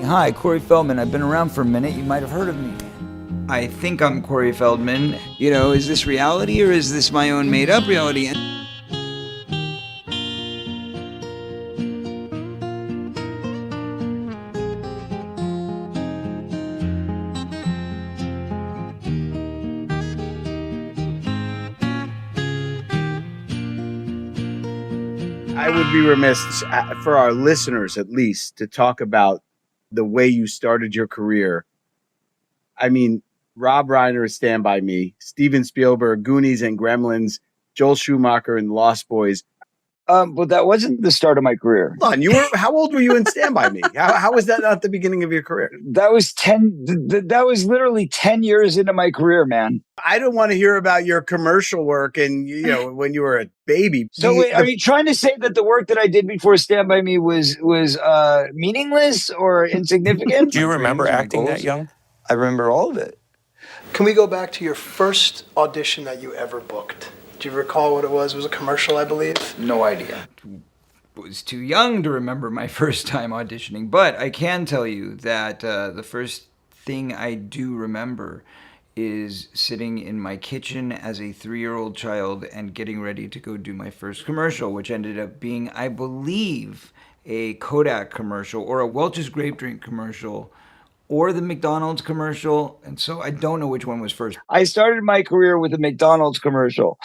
Hi, Corey Feldman. I've been around for a minute. You might have heard of me. I think I'm Corey Feldman. You know, is this reality or is this my own made-up reality? I would be remiss, for our listeners at least, to talk about the way you started your career. I mean, Rob Reiner is Stand By Me, Steven Spielberg, Goonies and Gremlins, Joel Schumacher and Lost Boys. But that wasn't the start of my career. Hold on, how old were you in Stand By Me? How was that not the beginning of your career? That was literally 10 years into my career, man. I don't want to hear about your commercial work and, you know, when you were a baby. So wait, are you trying to say that the work that I did before Stand By Me was meaningless or insignificant? Do you remember acting that young? I remember all of it. Can we go back to your first audition that you ever booked? Do you recall what it was? It was a commercial, I believe. No idea. I was too young to remember my first time auditioning, but I can tell you that the first thing I do remember is sitting in my kitchen as a 3-year-old child and getting ready to go do my first commercial, which ended up being, I believe, a Kodak commercial or a Welch's grape drink commercial or the McDonald's commercial. And so I don't know which one was first. I started my career with a McDonald's commercial.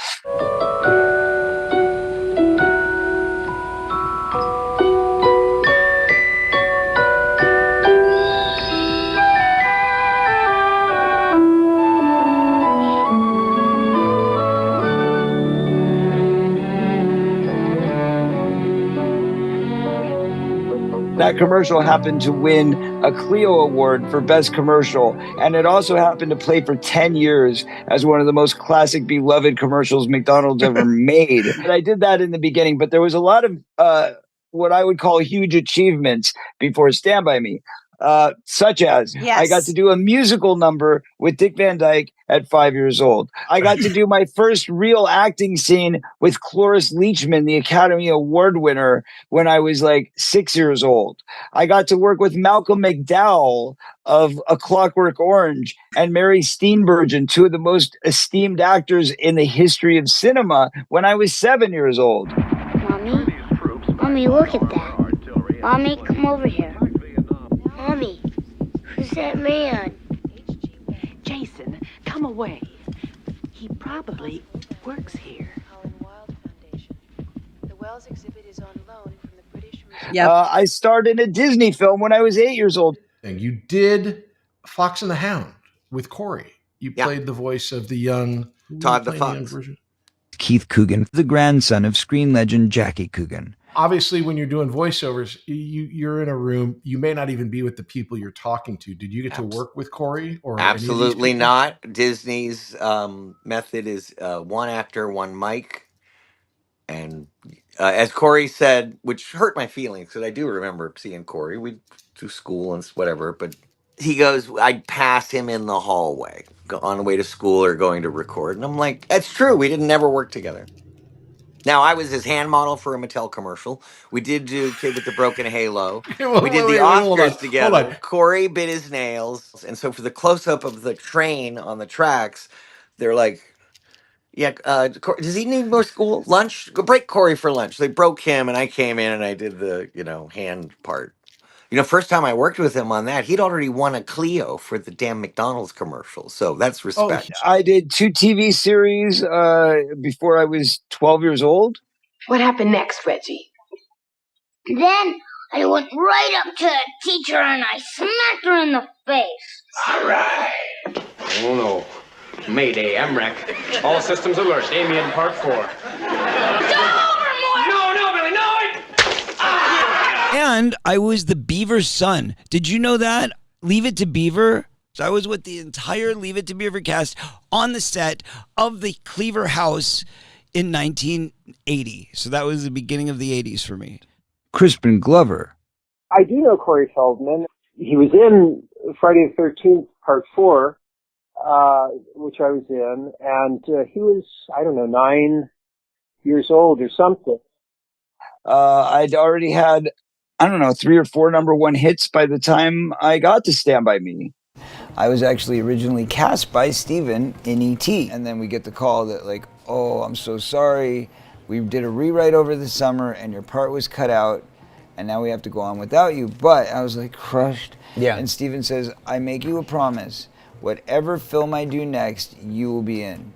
That commercial happened to win a Clio Award for Best Commercial, and it also happened to play for 10 years as one of the most classic, beloved commercials McDonald's ever made. And I did that in the beginning, but there was a lot of what I would call huge achievements before Stand By Me. Such as I got to do a musical number with Dick Van Dyke at 5 years old. I got to do my first real acting scene with Cloris Leachman, the Academy Award winner, when I was like 6 years old. I got to work with Malcolm McDowell of A Clockwork Orange and Mary Steenburgen, two of the most esteemed actors in the history of cinema, when I was 7 years old. Mommy, look at that. Mommy, come over here. Mommy, who's that man? Jason, come away. He probably works here. The Wells exhibit is on loan from the British Museum. I starred in a Disney film when I was 8 years old. And you did Fox and the Hound with Corey. You played the voice of the young Todd the Fox. Keith Coogan, the grandson of screen legend Jackie Coogan. Obviously, when you're doing voiceovers, you're in a room. You may not even be with the people you're talking to. Did you get to work with Corey? Or Absolutely not. Disney's method is one actor, one mic. And as Corey said, which hurt my feelings, because I do remember seeing Corey. We do school and whatever. But he goes, I'd pass him in the hallway on the way to school or going to record. And I'm like, that's true. We didn't never work together. Now, I was his hand model for a Mattel commercial. We did do Kid with the Broken Halo. We did the Oscars together. Corey bit his nails. And so for the close-up of the train on the tracks, they're like, yeah, does he need more school? Lunch? Go break Corey for lunch. They broke him, and I came in and I did the, hand part. First time I worked with him on that, he'd already won a Clio for the damn McDonald's commercial. So that's respect. I did 2 TV series before I was 12 years old. What happened next, Reggie? Then I went right up to the teacher and I smacked her in the face. All right. Oh, no. Mayday, MREC. All systems alert. Damien, part 4. It's over, Morty! No, Billy, no! And I was the Beaver's son. Did you know that? Leave It to Beaver. So I was with the entire Leave It to Beaver cast on the set of the Cleaver house in 1980. So that was the beginning of the 80s for me. Crispin Glover. I do know Corey Feldman. He was in Friday the 13th, part 4, which I was in. And he was, 9 years old or something. I'd already had I don't know, 3 or 4 number 1 hits by the time I got to Stand By Me. I was actually originally cast by Steven in E.T. And then we get the call that like, oh, I'm so sorry. We did a rewrite over the summer and your part was cut out and now we have to go on without you. But I was like crushed. Yeah. And Steven says, I make you a promise. Whatever film I do next, you will be in.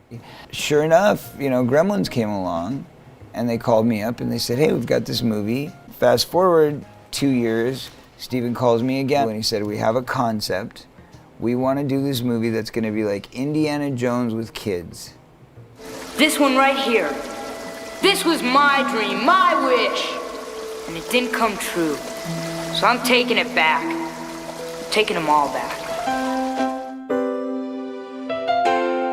Sure enough, Gremlins came along and they called me up and they said, hey, we've got this movie. Fast forward 2 years, Steven calls me again and he said, we have a concept. We want to do this movie that's going to be like Indiana Jones with kids. This one right here. This was my dream, my wish. And it didn't come true. So I'm taking it back. I'm taking them all back.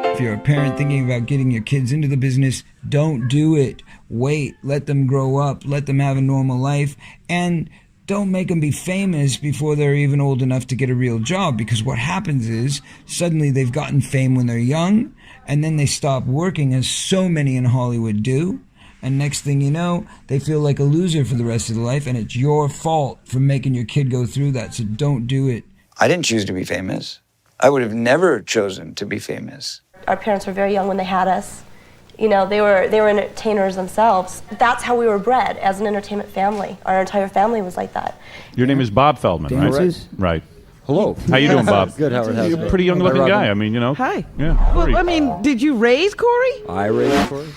If you're a parent thinking about getting your kids into the business, don't do it. Wait, let them grow up, let them have a normal life, and don't make them be famous before they're even old enough to get a real job, because what happens is suddenly they've gotten fame when they're young and then they stop working, as so many in Hollywood do, and next thing you know, they feel like a loser for the rest of their life, and it's your fault for making your kid go through that, so don't do it. I didn't choose to be famous. I would have never chosen to be famous. Our parents were very young when they had us. They were entertainers themselves. That's how we were bred, as an entertainment family. Our entire family was like that. Your name is Bob Feldman, right? Right. Hello. How you doing, Bob? Good, Howard. You're a pretty young-looking guy. I mean, Hi. Yeah. Well, did you raise Corey? I raised Corey.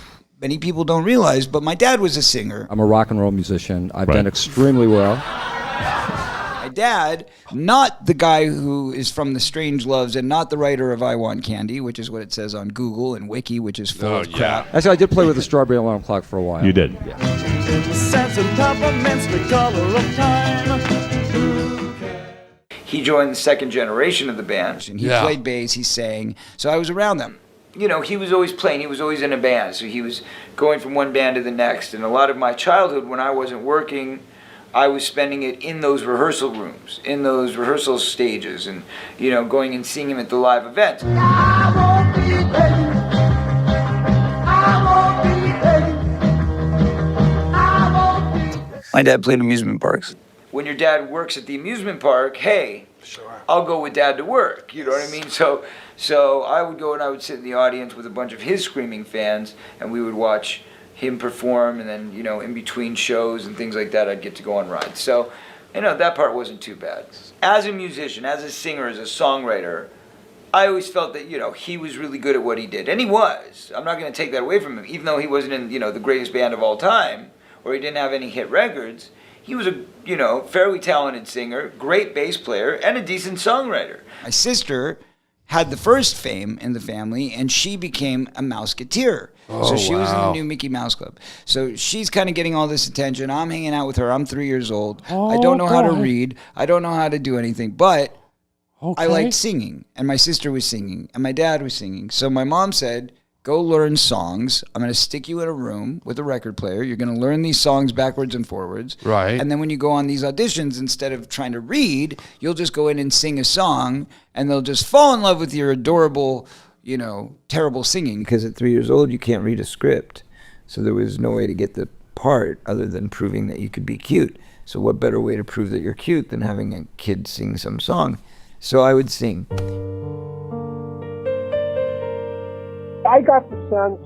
Many people don't realize, but my dad was a singer. I'm a rock and roll musician. I've done extremely well. My dad, not the guy who is from the Strange Loves and not the writer of I Want Candy, which is what it says on Google and Wiki, which is full of crap. Actually, I did play with the Strawberry Alarm Clock for a while. You did. Yeah. He joined the second generation of the band, and he played bass, he sang, so I was around them. He was always playing, he was always in a band, so he was going from one band to the next, and a lot of my childhood when I wasn't working, I was spending it in those rehearsal rooms, in those rehearsal stages, and going and seeing him at the live events. My dad played amusement parks. When your dad works at the amusement park, hey, I'll go with dad to work. You know what I mean? So I would go and I would sit in the audience with a bunch of his screaming fans, and we would watch him perform, and then in between shows and things like that, I'd get to go on rides. So that part wasn't too bad. As a musician, as a singer, as a songwriter, I always felt that he was really good at what he did, and he was. I'm not going to take that away from him, even though he wasn't in the greatest band of all time, or he didn't have any hit records. He was a fairly talented singer, great bass player, and a decent songwriter. My sister had the first fame in the family, and she became a Mouseketeer. So she was in the new Mickey Mouse Club. So she's kind of getting all this attention. I'm hanging out with her. I'm 3 years old. I don't know how to read. I don't know how to do anything. But I liked singing. And my sister was singing. And my dad was singing. So my mom said, go learn songs. I'm going to stick you in a room with a record player. You're going to learn these songs backwards and forwards. Right. And then when you go on these auditions, instead of trying to read, you'll just go in and sing a song. And they'll just fall in love with your adorable, terrible singing. Because at 3 years old, you can't read a script. So there was no way to get the part other than proving that you could be cute. So what better way to prove that you're cute than having a kid sing some song? So I would sing. I got the sense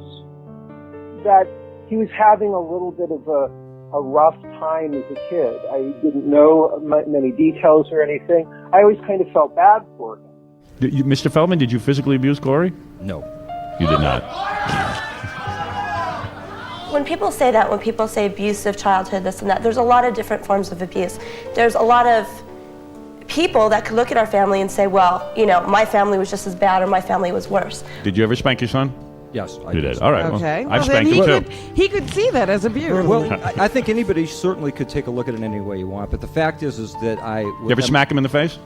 that he was having a little bit of a rough time as a kid. I didn't know many details or anything. I always kind of felt bad for him. Mr. Feldman, did you physically abuse Corey? No. You did not. When people say that, when people say abusive childhood, this and that, there's a lot of different forms of abuse. There's a lot of people that could look at our family and say, well, my family was just as bad or my family was worse. Did you ever spank your son? Yes, I did. You did. All right. Okay. Well, I've spanked him too. He could see that as abuse. Well, I think anybody certainly could take a look at it any way you want, but the fact is that I... You ever smack him in the face?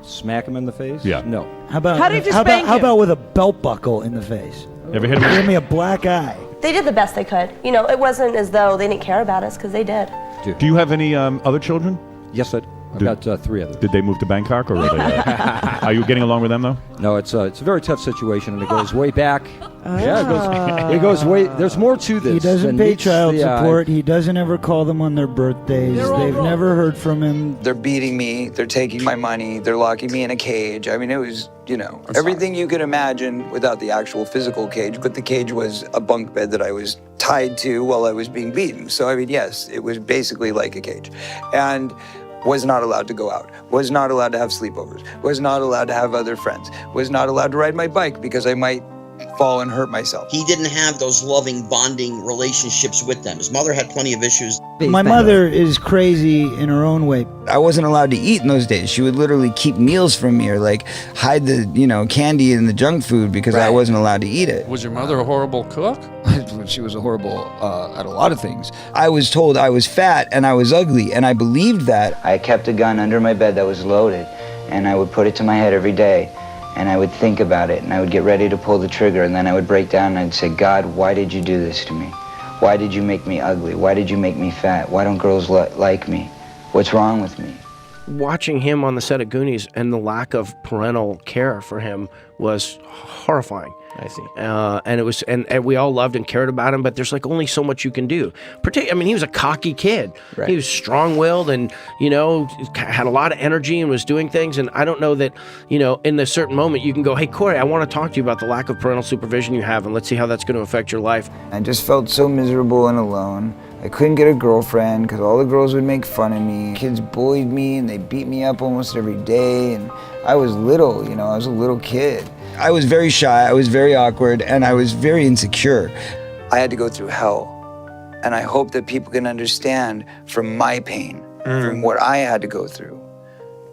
Smack him in the face? Yeah. No. How did you spank him? How about with a belt buckle in the face? You ever hit him? Give me a black eye. They did the best they could. It wasn't as though they didn't care about us, because they did. Do you have any other children? Yes, I've got 3 of them. Did they move to Bangkok, or were they, are you getting along with them though? No, it's a very tough situation, and it goes way back. Yeah, it goes way. There's more to this. He doesn't than pay meets child the eye. support. He doesn't ever call them on their birthdays. They've never heard from him. They're beating me. They're taking my money. They're locking me in a cage. I mean, it was, everything you could imagine without the actual physical cage, but the cage was a bunk bed that I was tied to while I was being beaten. So, I mean, yes, it was basically like a cage. And was not allowed to go out, was not allowed to have sleepovers, was not allowed to have other friends, was not allowed to ride my bike because I might fall and hurt myself. He didn't have those loving, bonding relationships with them. His mother had plenty of issues. My mother is crazy in her own way. I wasn't allowed to eat in those days. She would literally keep meals from me or like hide the, candy and the junk food because I wasn't allowed to eat it. Was your mother a horrible cook? She was a horrible at a lot of things. I was told I was fat and I was ugly, and I believed that. I kept a gun under my bed that was loaded, and I would put it to my head every day, and I would think about it, and I would get ready to pull the trigger, and then I would break down and I'd say, God, why did you do this to me? Why did you make me ugly? Why did you make me fat? Why don't girls like me? What's wrong with me? Watching him on the set of Goonies and the lack of parental care for him was horrifying. I see. And it was, and we all loved and cared about him, but there's like only so much you can do. I mean, he was a cocky kid. Right. He was strong-willed and, had a lot of energy and was doing things. And I don't know that, in a certain moment you can go, hey, Corey, I want to talk to you about the lack of parental supervision you have, and let's see how that's going to affect your life. I just felt so miserable and alone. I couldn't get a girlfriend because all the girls would make fun of me. Kids bullied me and they beat me up almost every day. And I was little, I was a little kid. I was very shy, I was very awkward, and I was very insecure. I had to go through hell. And I hope that people can understand from my pain, from what I had to go through,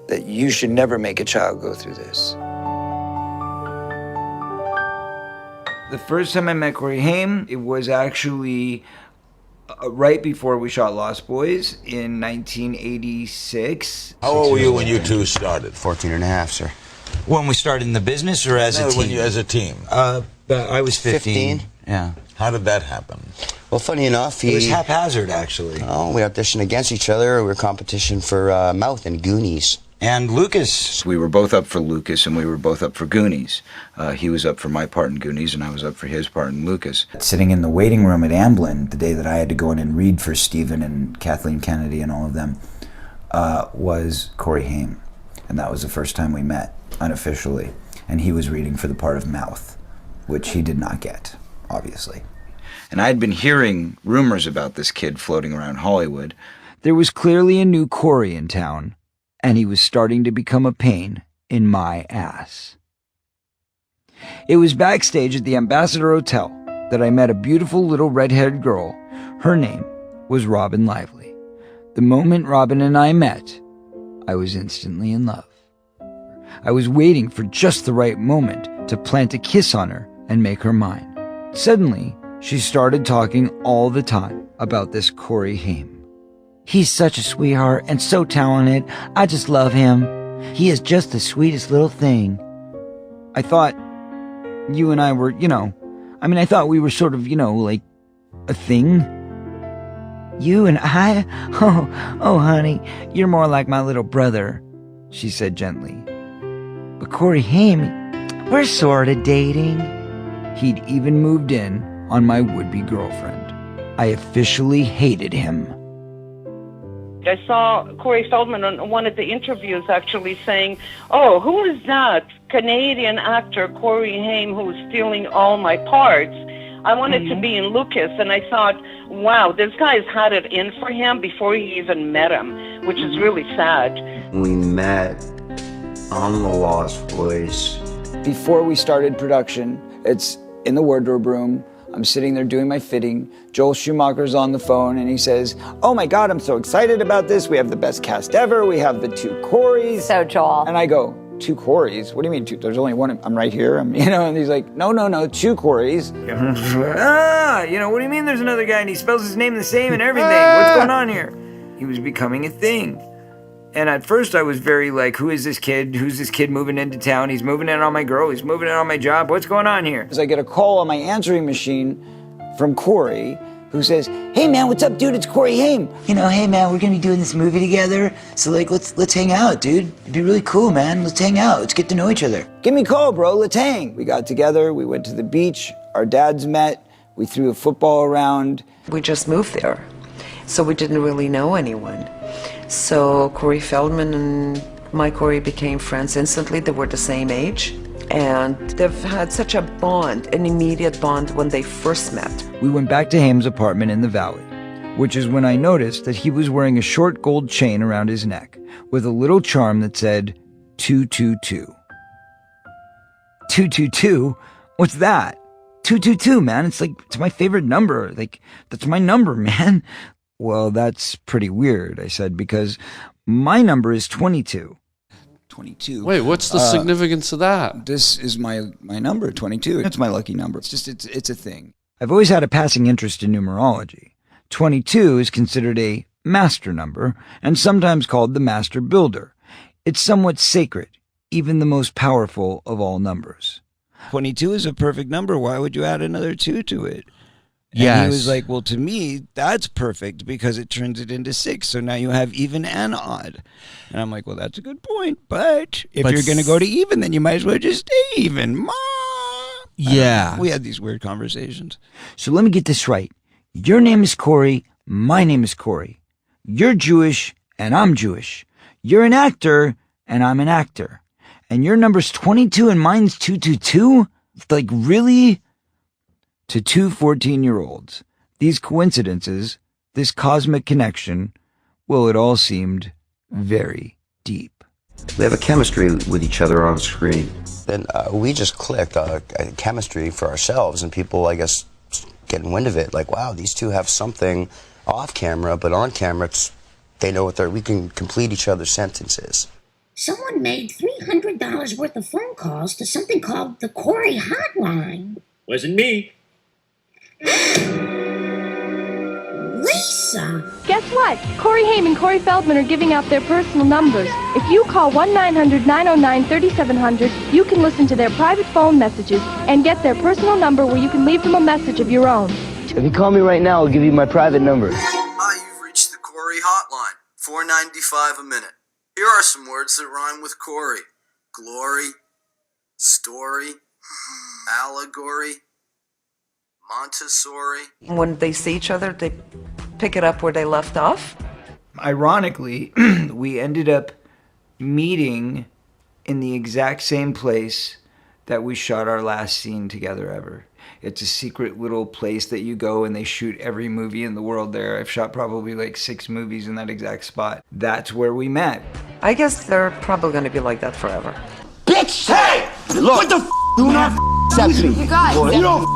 that you should never make a child go through this. The first time I met Corey Haim, it was actually right before we shot Lost Boys in 1986. How old were you when you two started? 14 and a half, sir. When we started in the business or as a team? When you as a team. I was 15. Yeah. How did that happen? Well, funny enough, it was haphazard, actually. Oh, we auditioned against each other. We were competition for Mouth and Goonies. And Lucas. We were both up for Lucas, and we were both up for Goonies. He was up for my part in Goonies, and I was up for his part in Lucas. Sitting in the waiting room at Amblin, the day that I had to go in and read for Stephen and Kathleen Kennedy and all of them, was Corey Haim. And that was the first time we met, unofficially. And he was reading for the part of Mouth, which he did not get, obviously. And I had been hearing rumors about this kid floating around Hollywood. There was clearly a new Corey in town, and he was starting to become a pain in my ass. It was backstage at the Ambassador Hotel that I met a beautiful little red-haired girl. Her name was Robin Lively. The moment Robin and I met, I was instantly in love. I was waiting for just the right moment to plant a kiss on her and make her mine. Suddenly, she started talking all the time about this Corey Haim. He's such a sweetheart and so talented. I just love him. He is just the sweetest little thing. I thought you and I were, I thought we were sort of, like a thing. You and I? Oh, honey, you're more like my little brother, she said gently. But Corey Haim, we're sort of dating. He'd even moved in on my would-be girlfriend. I officially hated him. I saw Corey Feldman on one of the interviews actually saying, oh, who is that Canadian actor, Corey Haim, who was stealing all my parts? I wanted to be in Lucas, and I thought, wow, this guy's had it in for him before he even met him, which is really sad. We met on the Lost Boys. Before we started production, it's in the wardrobe room. I'm sitting there doing my fitting. Joel Schumacher's on the phone and he says, oh my God, I'm so excited about this. We have the best cast ever. We have the two Coreys. So Joel. And I go, two Coreys? What do you mean two? There's only one. I'm right here. And he's like, no, two Coreys. What do you mean there's another guy and he spells his name the same and everything? What's going on here? He was becoming a thing. And at first I was very like, who is this kid? Who's this kid moving into town? He's moving in on my girl. He's moving in on my job. What's going on here? As I get a call on my answering machine from Corey who says, "Hey man, what's up, dude? It's Corey Haim. You know, hey man, we're gonna be doing this movie together. So like, let's hang out, dude. It'd be really cool, man. Let's hang out. Let's get to know each other. Give me a call, bro. Let's hang." We got together. We went to the beach. Our dads met. We threw a football around. We just moved there, so we didn't really know anyone. So Corey Feldman and my Corey became friends instantly. They were the same age. And they've had such a bond, an immediate bond when they first met. We went back to Haim's apartment in the valley, which is when I noticed that he was wearing a short gold chain around his neck with a little charm that said 222. 222? What's that? 222, man. It's my favorite number. Like, that's my number, man. Well, that's pretty weird, I said, because my number is 22. 22. Wait, what's the significance of that? This is my number, 22. It's my lucky number. It's a thing. I've always had a passing interest in numerology. 22 is considered a master number and sometimes called the master builder. It's somewhat sacred, even the most powerful of all numbers. 22 is a perfect number. Why would you add another 2 to it? And yes. He was like, well, to me, that's perfect because it turns it into 6. So now you have even and odd. And I'm like, well, that's a good point. But if you're going to go to even, then you might as well just stay even. Ma. Yeah. We had these weird conversations. So let me get this right. Your name is Corey. My name is Corey. You're Jewish and I'm Jewish. You're an actor and I'm an actor. And your number's 22 and mine's 222? Like, really? To two 14-year-olds, these coincidences, this cosmic connection, well, it all seemed very deep. We have a chemistry with each other on screen. Then we just clicked chemistry for ourselves, and people, I guess, getting wind of it, like, wow, these two have something off camera, but on camera, they know what we can complete each other's sentences. Someone made $300 worth of phone calls to something called the Corey Hotline. Wasn't me. Lisa! Guess what? Corey Haim and Corey Feldman are giving out their personal numbers. If you call 1-900-909-3700, you can listen to their private phone messages and get their personal number where you can leave them a message of your own. If you call me right now, I'll give you my private number. Hi, you've reached the Corey Hotline. $4.95 a minute. Here are some words that rhyme with Corey. Glory, story, allegory, Montessori. When they see each other, they pick it up where they left off. Ironically, we ended up meeting in the exact same place that we shot our last scene together ever. It's a secret little place that you go and they shoot every movie in the world there. I've shot probably like 6 movies in that exact spot. That's where we met. I guess they're probably going to be like that forever. Bitch! Hey! Look! What the f***? Do not step to me. You guys! You don't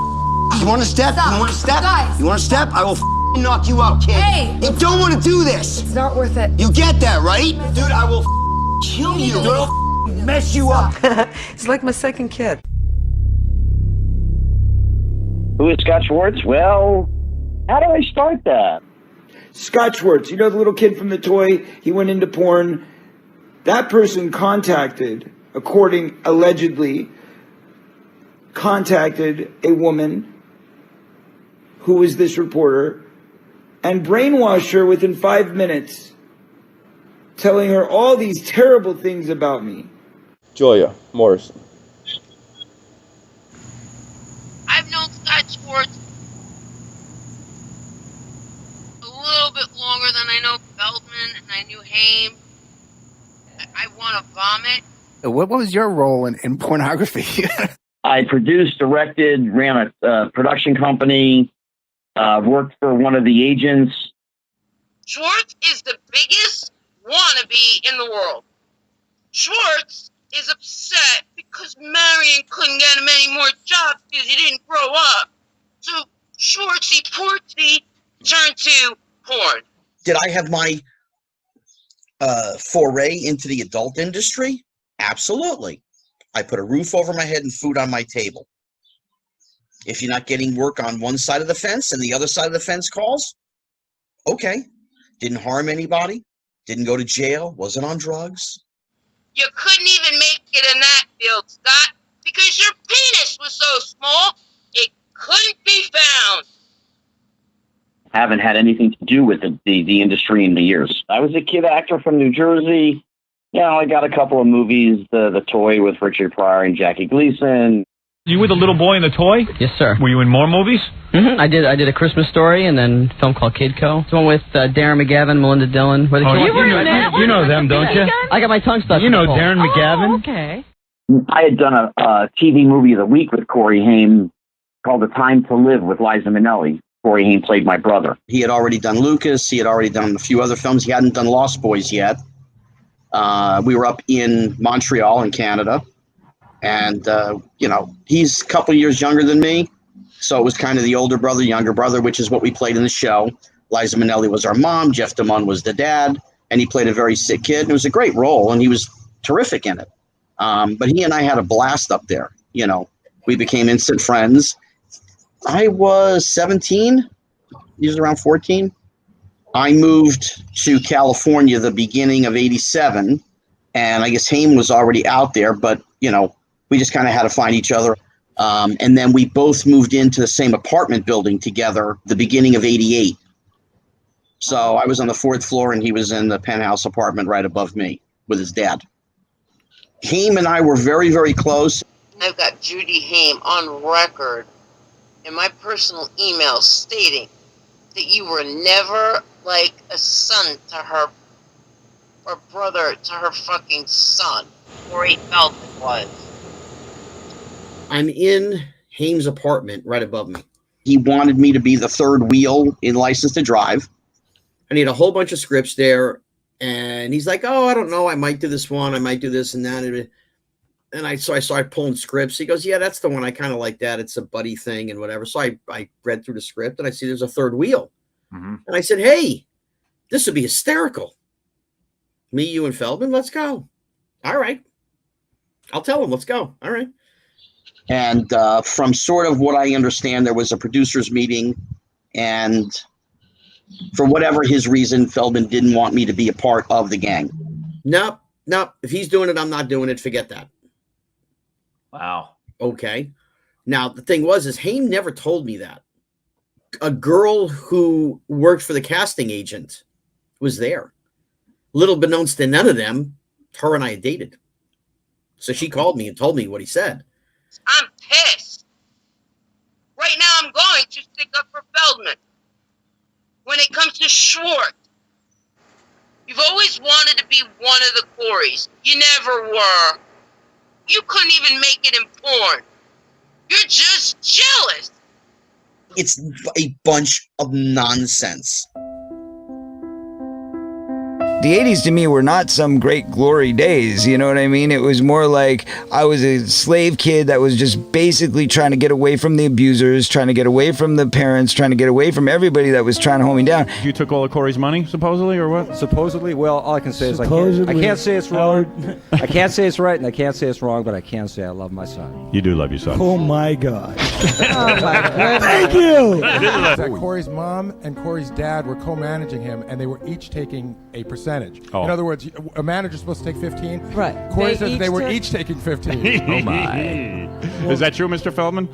You want to step? Stop. You want to step? Guys. You want to step? I will knock you out, kid. Hey! You don't want to do this. It's not worth it. You get that, right? Dude, I will kill you. Dude, I'll mess you up. It's like my second kid. Who is Scott Schwartz? Well, how do I start that? Scott Schwartz, you know the little kid from the toy? He went into porn. That person allegedly contacted a woman who was this reporter and brainwashed her within 5 minutes, telling her all these terrible things about me. Julia Morrison. I've known Scott Schwartz a little bit longer than I know Feldman, and I knew Haim. I want to vomit. What was your role in pornography? I produced, directed, ran a production company, worked for one of the agents. Schwartz is the biggest wannabe in the world. Schwartz is upset because Marion couldn't get him any more jobs because he didn't grow up. So Schwartzy Portsy turned to porn. Did I have my foray into the adult industry? Absolutely. I put a roof over my head and food on my table. If you're not getting work on one side of the fence and the other side of the fence calls, okay. Didn't harm anybody, didn't go to jail, wasn't on drugs. You couldn't even make it in that field, Scott, because your penis was so small, it couldn't be found. haven't had anything to do with the industry in the years. I was a kid actor from New Jersey. I got a couple of movies, The Toy with Richard Pryor and Jackie Gleason. You were the little boy in The Toy? Yes, sir. Were you in more movies? Mm-hmm. I did A Christmas Story and then a film called Kidco. It's one with Darren McGavin, Melinda Dillon. You know them, don't you? I got my tongue stuck. You know Darren McGavin? Okay. I had done a TV movie of the week with Corey Haim called The Time to Live with Liza Minnelli. Corey Haim played my brother. He had already done Lucas. He had already done a few other films. He hadn't done Lost Boys yet. We were up in Montreal in Canada. And, he's a couple years younger than me. So it was kind of the older brother, younger brother, which is what we played in the show. Liza Minnelli was our mom. Jeff DeMunn was the dad. And he played a very sick kid. And it was a great role. And he was terrific in it. But he and I had a blast up there. We became instant friends. I was 17. He was around 14. I moved to California the beginning of 87. And I guess Haim was already out there. But, we just kind of had to find each other. And then we both moved into the same apartment building together the beginning of 88. So I was on the 4th floor and he was in the penthouse apartment right above me with his dad. Haim and I were very, very close. I've got Judy Haim on record in my personal email stating that you were never like a son to her or brother to her fucking son. Corey Feldman was. I'm in Haim's apartment right above me. He wanted me to be the third wheel in License to Drive. And he had a whole bunch of scripts there. And he's like, I don't know. I might do this one. I might do this and that. And so I started pulling scripts. He goes, yeah, that's the one. I kind of like that. It's a buddy thing and whatever. So I read through the script and I see there's a third wheel. Mm-hmm. And I said, hey, this would be hysterical. Me, you, and Feldman, let's go. All right. I'll tell him, let's go. All right. And from sort of what I understand, there was a producers meeting, and for whatever his reason, Feldman didn't want me to be a part of the gang. Nope. If he's doing it, I'm not doing it. Forget that. Wow. Okay. Now, the thing is Haim never told me that. A girl who worked for the casting agent was there. Little beknownst to none of them, her and I had dated. So she called me and told me what he said. I'm pissed. Right now I'm going to stick up for Feldman. When it comes to Schwartz, you've always wanted to be one of the Coreys. You never were. You couldn't even make it in porn. You're just jealous. It's a bunch of nonsense. The 80s to me were not some great glory days, you know what I mean? It was more like I was a slave kid that was just basically trying to get away from the abusers, trying to get away from the parents, trying to get away from everybody that was trying to hold me down. You took all of Corey's money, supposedly, or what? Supposedly? Well, all I can say is I can't say it's wrong. I can't say it's right, and I can't say it's wrong, but I can say I love my son. You do love your son. Oh, my God. Oh, my goodness. Thank you. That Corey's mom and Corey's dad were co-managing him, and they were each taking a percentage. Oh. In other words, a manager's supposed to take 15. Right. Corey says they were each taking 15. Oh, my. Is that true, Mr. Feldman?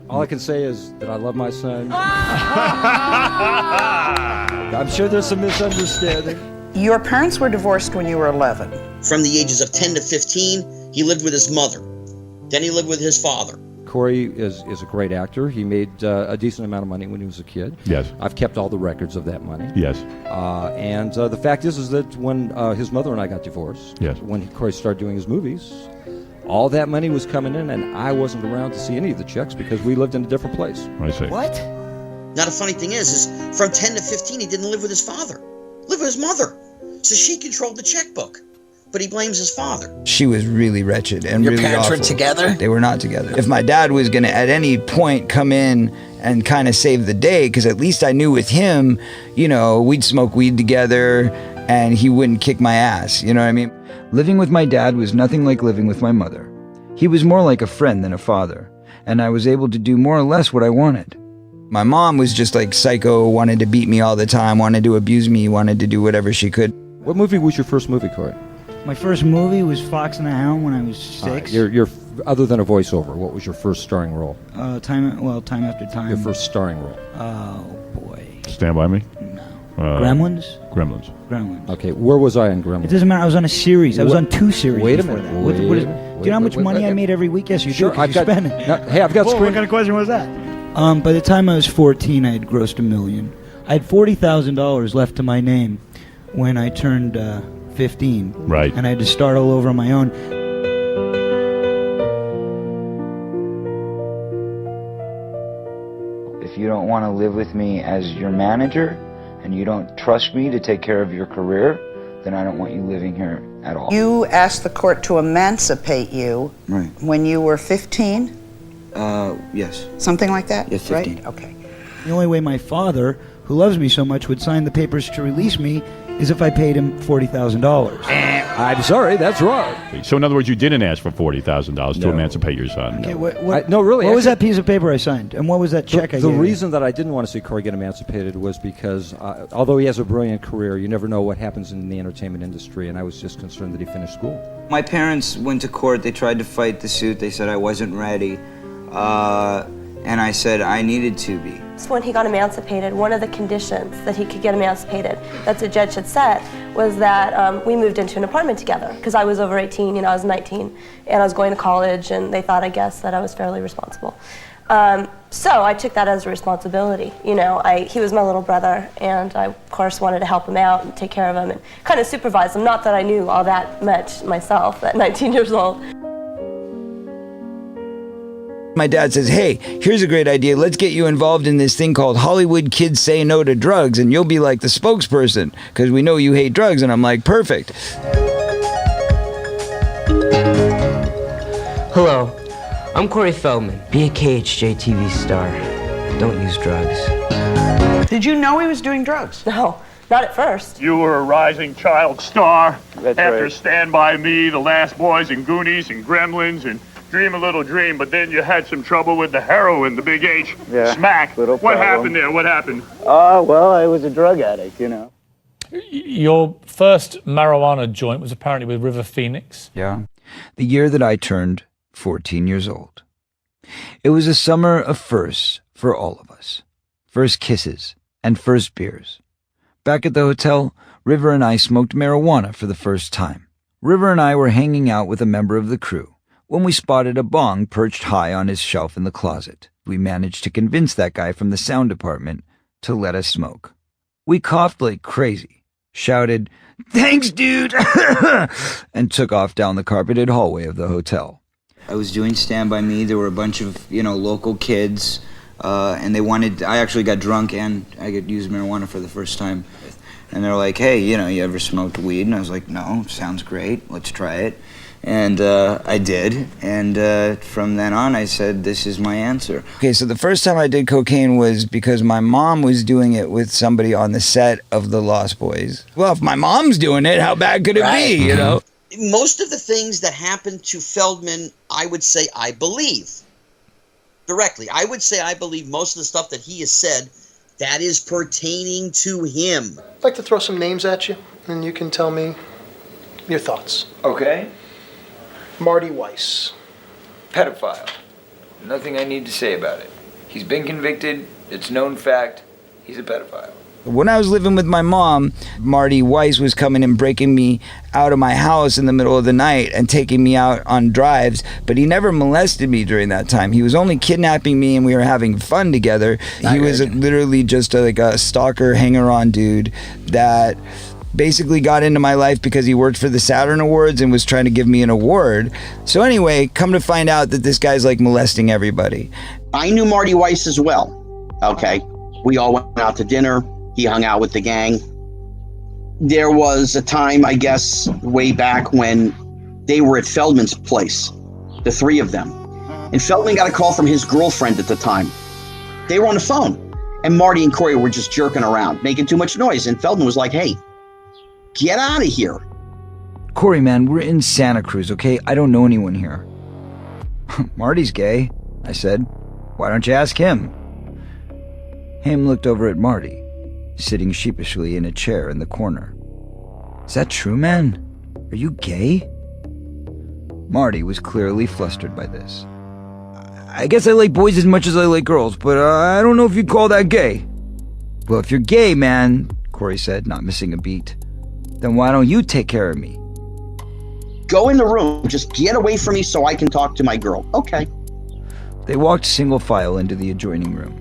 All I can say is that I love my son. I'm sure there's some misunderstanding. Your parents were divorced when you were 11. From the ages of 10 to 15, he lived with his mother. Then he lived with his father. Corey is a great actor. He made a decent amount of money when he was a kid. Yes. I've kept all the records of that money. Yes. And the fact is that when his mother and I got divorced, yes, when Corey started doing his movies, all that money was coming in, and I wasn't around to see any of the checks because we lived in a different place. I see. What? Now, the funny thing is from 10 to 15, he didn't live with his father. Lived with his mother. So she controlled the checkbook. But he blames his father. She was really wretched and Your really parents awful. were together? They were not together. If my dad was going to at any point come in and kind of save the day, because at least I knew with him, we'd smoke weed together and he wouldn't kick my ass, you know what I mean? Living with my dad was nothing like living with my mother. He was more like a friend than a father, and I was able to do more or less what I wanted. My mom was just like psycho, wanted to beat me all the time, wanted to abuse me, wanted to do whatever she could. What movie was your first movie, Corey? My first movie was Fox and the Hound when I was 6. Your other than a voiceover, what was your first starring role? Time After Time. Your first starring role? Oh, boy. Stand By Me? Gremlins? Gremlins. Gremlins. Okay, where was I in Gremlins? It doesn't matter. I was on a series. I was on 2 series. Wait a before minute. that. Do you know how much money I made every week? Yes, you Sure, do. 'Cause I've you got- spend it. no, hey, I've got Whoa, screen- What kind of question was that? By the time I was 14, I had grossed $1 million. I had $40,000 left to my name when I turned 15. Right. And I had to start all over on my own. If you don't want to live with me as your manager and you don't trust me to take care of your career, then I don't want you living here at all. You asked the court to emancipate you Right. when you were 15? Yes. Something like that? Yes, 15. Right? Okay. The only way my father, who loves me so much, would sign the papers to release me is if I paid him $40,000. I'm sorry, that's wrong. So in other words, you didn't ask for $40,000 to emancipate your son. Okay, No, really. What was that piece of paper I signed? And what was that check I The gave you? reason that I didn't want to see Corey get emancipated was because, although he has a brilliant career, you never know what happens in the entertainment industry, and I was just concerned that he finished school. My parents went to court. They tried to fight the suit. They said I wasn't ready. And I said I needed to be. When he got emancipated, one of the conditions that he could get emancipated that the judge had set was that we moved into an apartment together because I was over 18, I was 19, and I was going to college, and they thought, I guess, that I was fairly responsible. So I took that as a responsibility. He was my little brother, and I, of course, wanted to help him out and take care of him and kind of supervise him. Not that I knew all that much myself at 19 years old. My dad says, hey, here's a great idea. Let's get you involved in this thing called Hollywood Kids Say No to Drugs, and you'll be like the spokesperson, because we know you hate drugs. And I'm like, perfect. Hello, I'm Corey Feldman. Be a KHJ TV star. Don't use drugs. Did you know he was doing drugs? No, not at first. You were a rising child star. That's after right. Stand By Me, The Last Boys, and Goonies, and Gremlins, and Dream a Little Dream, but then you had some trouble with the heroin, the big H, Yeah, smack. little What problem. happened there? What happened? Well, I was a drug addict, Your first marijuana joint was apparently with River Phoenix. Yeah. The year that I turned 14 years old. It was a summer of firsts for all of us. First kisses and first beers. Back at the hotel, River and I smoked marijuana for the first time. River and I were hanging out with a member of the crew when we spotted a bong perched high on his shelf in the closet. We managed to convince that guy from the sound department to let us smoke. We coughed like crazy, shouted, "Thanks, dude," and took off down the carpeted hallway of the hotel. I was doing Stand By Me. There were a bunch of, local kids, and I actually got drunk and I could use marijuana for the first time. And they're like, hey, you ever smoked weed? And I was like, no, sounds great. Let's try it. And I did, and from then on I said, this is my answer. Okay, so the first time I did cocaine was because my mom was doing it with somebody on the set of The Lost Boys. Well, if my mom's doing it, how bad could it be, Most of the things that happened to Feldman, I would say I believe. Directly. I would say I believe most of the stuff that he has said that is pertaining to him. I'd like to throw some names at you, and you can tell me your thoughts. Okay. Marty Weiss. Pedophile. Nothing I need to say about it. He's been convicted. It's known fact. He's a pedophile. When I was living with my mom, Marty Weiss was coming and breaking me out of my house in the middle of the night and taking me out on drives, but he never molested me during that time. He was only kidnapping me and we were having fun together. He was literally just a stalker, hanger-on dude that basically got into my life because he worked for the Saturn Awards and was trying to give me an award. So anyway, come to find out that this guy's molesting everybody. I knew Marty Weiss as well. Okay. We all went out to dinner. He hung out with the gang. There was a time, I guess, way back when they were at Feldman's place, the three of them. And Feldman got a call from his girlfriend at the time. They were on the phone. And Marty and Corey were just jerking around, making too much noise. And Feldman was like, hey, get out of here. Corey, man, we're in Santa Cruz, okay? I don't know anyone here. Marty's gay, I said. Why don't you ask him? Haim looked over at Marty, sitting sheepishly in a chair in the corner. Is that true, man? Are you gay? Marty was clearly flustered by this. I guess I like boys as much as I like girls, but I don't know if you'd call that gay. Well, if you're gay, man, Corey said, not missing a beat, then why don't you take care of me? Go in the room. Just get away from me so I can talk to my girl. Okay. They walked single file into the adjoining room.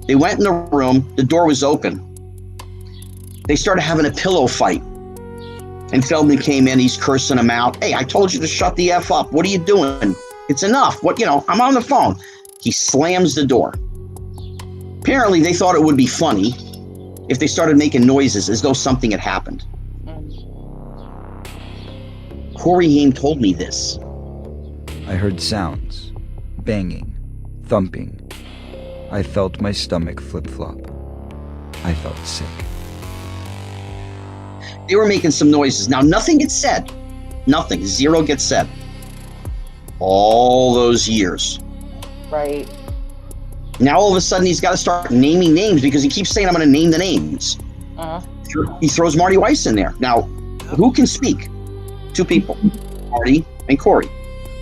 They went in the room. The door was open. They started having a pillow fight. And Feldman came in. He's cursing him out. Hey, I told you to shut the F up. What are you doing? It's enough. I'm on the phone. He slams the door. Apparently, they thought it would be funny if they started making noises as though something had happened. Corey Haim told me this. I heard sounds, banging, thumping. I felt my stomach flip-flop. I felt sick. They were making some noises. Now, nothing gets said. Nothing. Zero gets said. All those years. Right. Now, all of a sudden, he's got to start naming names because he keeps saying, I'm going to name the names. He throws Marty Weiss in there. Now, who can speak? Two people, Marty and Corey.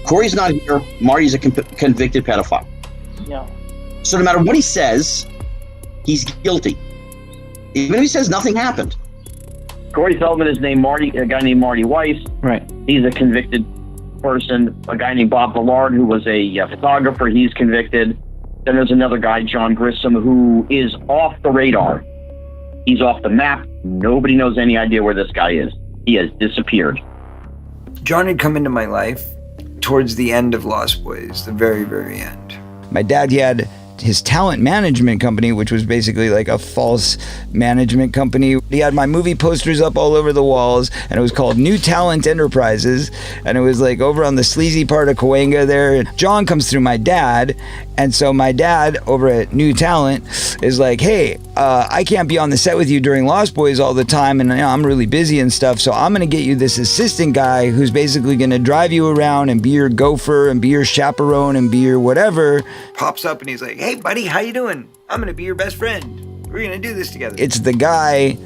Corey's not here. Marty's a convicted pedophile. Yeah. So no matter what he says, he's guilty. Even if he says nothing happened. Corey Feldman is named Marty, a guy named Marty Weiss. Right. He's a convicted person. A guy named Bob Villard, who was a photographer, he's convicted. Then there's another guy, John Grissom, who is off the radar. He's off the map. Nobody knows any idea where this guy is. He has disappeared. John had come into my life towards the end of Lost Boys, the very, very end. My dad, he had his talent management company, which was basically like a false management company. He had my movie posters up all over the walls, and it was called New Talent Enterprises, and it was like over on the sleazy part of Cahuenga there. And John comes through my dad, and so my dad over at New Talent is like, hey, I can't be on the set with you during Lost Boys all the time, and I'm really busy and stuff, so I'm gonna get you this assistant guy who's basically gonna drive you around and be your gopher and be your chaperone and be your whatever. Pops up and he's like, hey buddy, how you doing? I'm gonna be your best friend. We're gonna do this together. It's the guy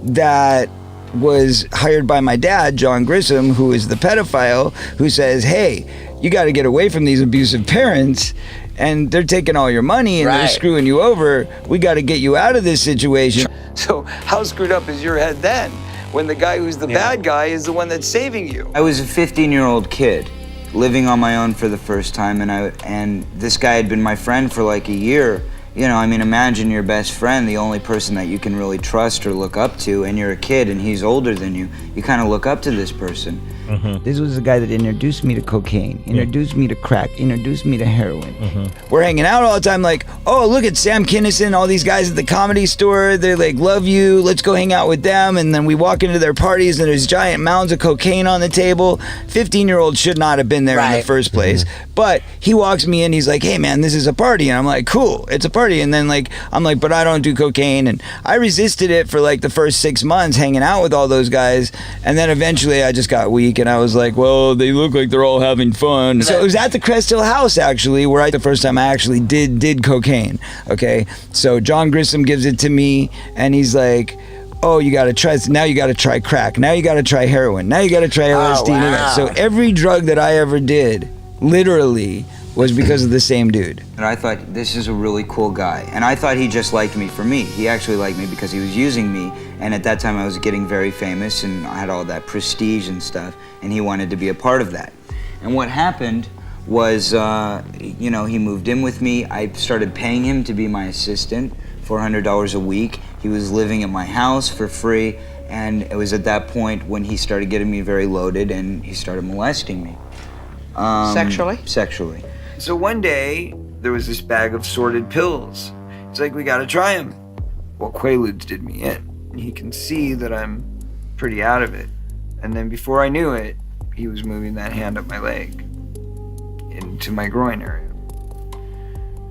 that was hired by my dad, John Grissom, who is the pedophile, who says, hey, you gotta get away from these abusive parents, and they're taking all your money and they're screwing you over. We got to get you out of this situation. So how screwed up is your head then when the guy who's the bad guy is the one that's saving you? I was a 15-year-old kid living on my own for the first time, and this guy had been my friend for like a year. You know, I mean, imagine your best friend, the only person that you can really trust or look up to, and you're a kid and he's older than you. You kind of look up to this person. This was the guy that introduced me to cocaine, introduced me to crack, introduced me to heroin. We're hanging out all the time like, oh, look at Sam Kinison, all these guys at the Comedy Store, they like love you, let's go hang out with them. And then we walk into their parties and there's giant mounds of cocaine on the table. 15-year-olds should not have been there in the first place. But he walks me in, he's like, hey man, this is a party. And I'm like, cool, it's a party. And then like, I'm like, but I don't do cocaine. And I resisted it for like the first 6 months hanging out with all those guys. And then eventually I just got weak and I was like, well, they look like they're all having fun. So it was at the Crest Hill House actually, where the first time I actually did cocaine. Okay, so John Grissom gives it to me and he's like, oh, you gotta try, now you gotta try crack, now you gotta try heroin, now you gotta try LSD. wow. So every drug that I ever did, literally, was because of the same dude. And I thought, this is a really cool guy. And I thought he just liked me for me. He actually liked me because he was using me. And at that time I was getting very famous and I had all that prestige and stuff. And he wanted to be a part of that. And what happened was, you know, he moved in with me. I started paying him to be my assistant, $400 a week. He was living at my house for free. And it was at that point when he started getting me very loaded and he started molesting me. Sexually? Sexually. So one day, there was this bag of sorted pills. It's like, we gotta try them. Well, Quaaludes did me in. He can see that I'm pretty out of it. And then before I knew it, he was moving that hand up my leg into my groin area.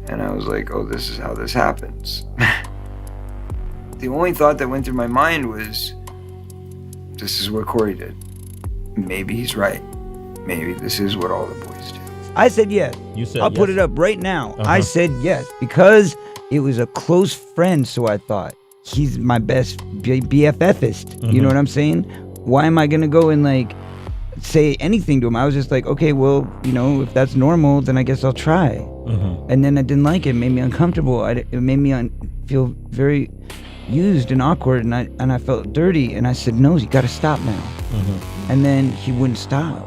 And I was like, oh, this is how this happens. The only thought that went through my mind was, this is what Corey did. Maybe he's right. Maybe this is what all the boys do. I said yes. You said I'll put it up right now. I said yes because it was a close friend, so I thought. He's my best BFFist. You know what I'm saying? Why am I going to go and like say anything to him? I was just like, okay, well, you know, if that's normal, then I guess I'll try. And then I didn't like it. It made me uncomfortable. It made me feel very used and awkward, and I felt dirty, and I said, no, you got to stop now. And then he wouldn't stop.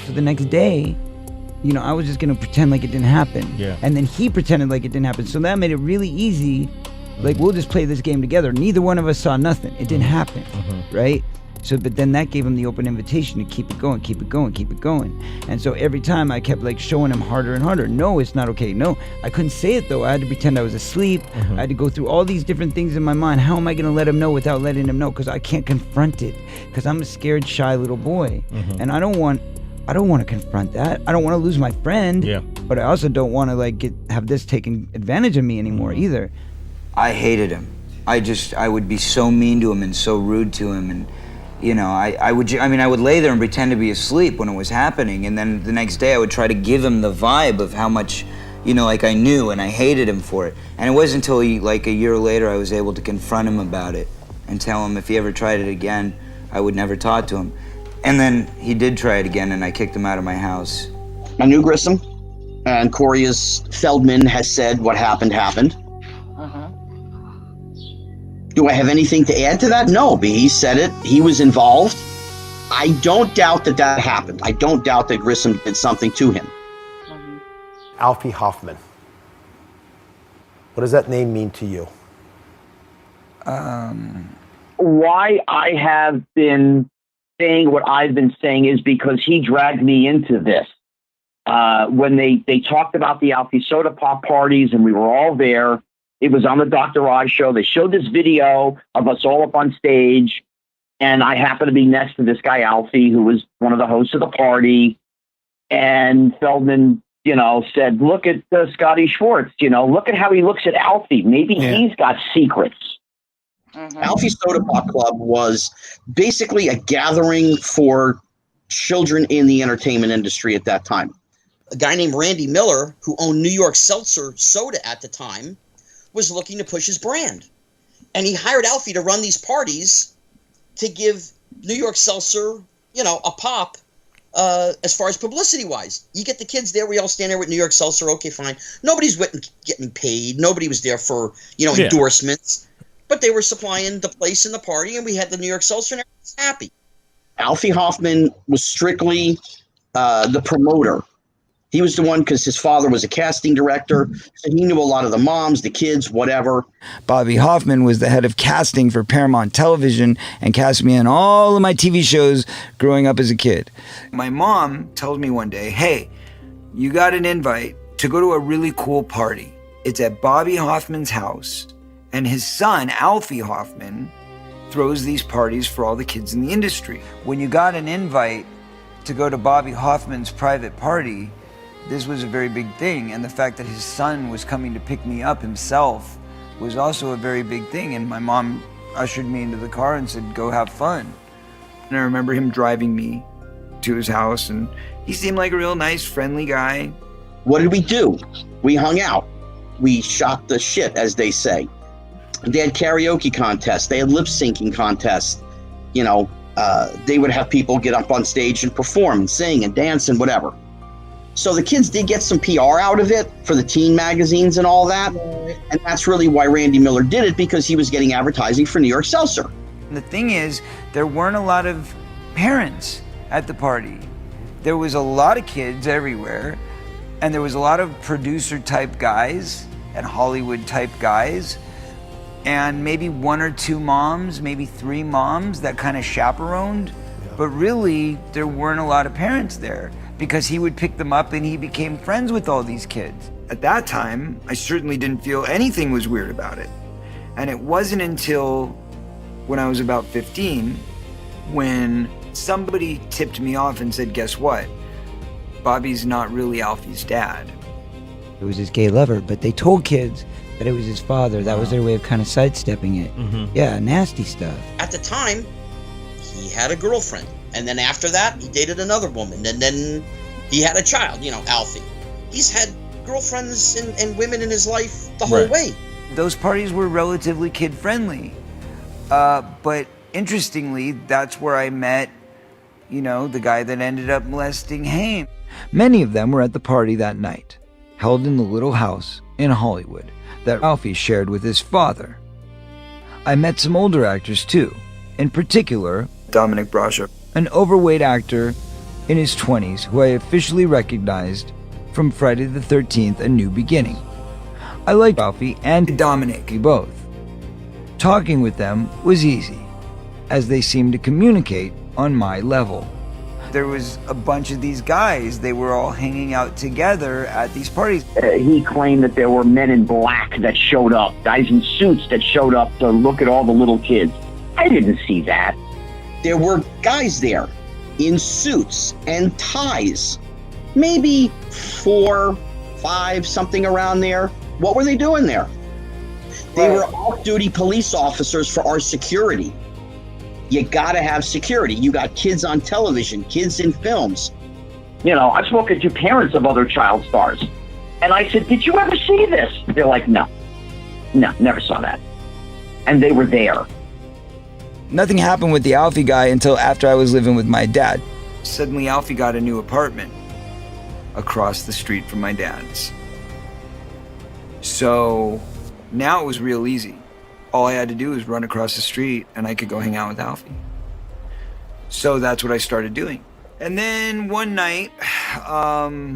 So the next day, you know, I was just gonna pretend like it didn't happen. Yeah. And then he pretended like it didn't happen. So that made it really easy. Like, we'll just play this game together. Neither one of us saw nothing. It didn't happen, right? So, but then that gave him the open invitation to keep it going, keep it going, keep it going. And so every time I kept like showing him harder and harder. No, it's not okay. No, I couldn't say it though. I had to pretend I was asleep. I had to go through all these different things in my mind. How am I gonna let him know without letting him know? Because I can't confront it. Because I'm a scared, shy little boy, and I don't want to confront that. I don't want to lose my friend. Yeah. But I also don't want to like have this taking advantage of me anymore either. I hated him. I would be so mean to him and so rude to him, and you know, I would lay there and pretend to be asleep when it was happening, and then the next day I would try to give him the vibe of how much, you know, like I knew, and I hated him for it. And it wasn't until like a year later I was able to confront him about it and tell him if he ever tried it again, I would never talk to him. And then he did try it again, and I kicked him out of my house. I knew Grissom, and Corey Feldman has said what happened. Do I have anything to add to that? No, but he said it. He was involved. I don't doubt that happened. I don't doubt that Grissom did something to him. Alfie Hoffman. What does that name mean to you? Why I have been saying what I've been saying is because he dragged me into this. When they talked about the Alfie Soda Pop parties and we were all there, it was on the Dr. Oz show. They showed this video of us all up on stage, and I happened to be next to this guy, Alfie, who was one of the hosts of the party. And Feldman, you know, said, look at Scotty Schwartz, you know, look at how he looks at Alfie. Maybe he's got secrets. Alfie Soda Pop Club was basically a gathering for children in the entertainment industry at that time. A guy named Randy Miller, who owned New York Seltzer Soda at the time, was looking to push his brand. And he hired Alfie to run these parties to give New York Seltzer, you know, a pop as far as publicity-wise. You get the kids there, we all stand there with New York Seltzer, okay, fine. Nobody's getting paid. Nobody was there for, you know, endorsements. But they were supplying the place and the party, and we had the New York Seltzer, and everyone was happy. Alfie Hoffman was strictly the promoter. He was the one because his father was a casting director, so he knew a lot of the moms, the kids, whatever. Bobby Hoffman was the head of casting for Paramount Television and cast me in all of my TV shows growing up as a kid. My mom tells me one day, hey, you got an invite to go to a really cool party. It's at Bobby Hoffman's house, and his son, Alfie Hoffman, throws these parties for all the kids in the industry. When you got an invite to go to Bobby Hoffman's private party, this was a very big thing, and the fact that his son was coming to pick me up himself was also a very big thing. And my mom ushered me into the car and said, go have fun. And I remember him driving me to his house, and he seemed like a real nice, friendly guy. What did we do? We hung out. We shot the shit, as they say. They had karaoke contests. They had lip syncing contests. You know, they would have people get up on stage and perform and sing and dance and whatever. So the kids did get some PR out of it for the teen magazines and all that. And that's really why Randy Miller did it, because he was getting advertising for New York Seltzer. And the thing is, there weren't a lot of parents at the party. There was a lot of kids everywhere, and there was a lot of producer type guys and Hollywood type guys, and maybe one or two moms, maybe three moms that kind of chaperoned. But really, there weren't a lot of parents there, because he would pick them up and he became friends with all these kids. At that time, I certainly didn't feel anything was weird about it. And it wasn't until when I was about 15 when somebody tipped me off and said, guess what? Bobby's not really Alfie's dad. It was his gay lover, but they told kids that it was his father. That was their way of kind of sidestepping it. Yeah, nasty stuff. At the time, he had a girlfriend. And then after that, he dated another woman. And then he had a child, you know, Alfie. He's had girlfriends and women in his life the whole way. Those parties were relatively kid-friendly. But interestingly, that's where I met, you know, the guy that ended up molesting Haim. Many of them were at the party that night, held in the little house in Hollywood that Alfie shared with his father. I met some older actors too, in particular Dominic Brasher, an overweight actor in his 20s who I officially recognized from Friday the 13th, A New Beginning. I liked Alfie and Dominic both. Talking with them was easy, as they seemed to communicate on my level. There was a bunch of these guys, they were all hanging out together at these parties. He claimed that there were men in black that showed up, guys in suits that showed up to look at all the little kids. I didn't see that. There were guys there in suits and ties. Maybe 4, 5, something around there. What were they doing there? They were off-duty police officers for our security. You gotta have security. You got kids on television, kids in films. You know, I've spoken to parents of other child stars. And I said, did you ever see this? They're like, no, never saw that. And they were there. Nothing happened with the Alfie guy until after I was living with my dad. Suddenly Alfie got a new apartment across the street from my dad's. So now it was real easy. All I had to do was run across the street and I could go hang out with Alfie. So that's what I started doing. And then one night, I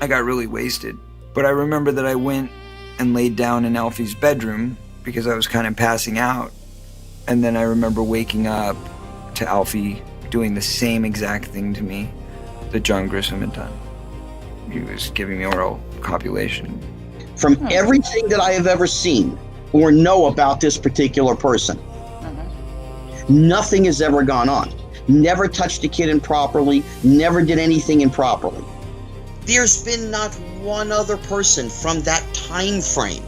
got really wasted. But I remember that I went and laid down in Alfie's bedroom because I was kind of passing out. And then I remember waking up to Alfie doing the same exact thing to me that John Grissom had done. He was giving me oral copulation. From everything that I have ever seen or know about this particular person, nothing has ever gone on. Never touched a kid improperly, never did anything improperly. There's been not one other person from that time frame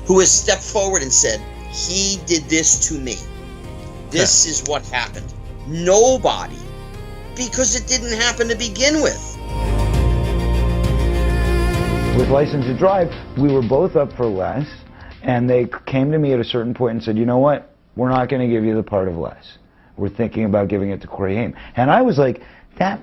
who has stepped forward and said, he did this to me. This is what happened. Nobody. Because it didn't happen to begin with. With License to Drive, we were both up for Les, and they came to me at a certain point and said, you know what? We're not going to give you the part of Les. We're thinking about giving it to Corey Haim. And I was like, God,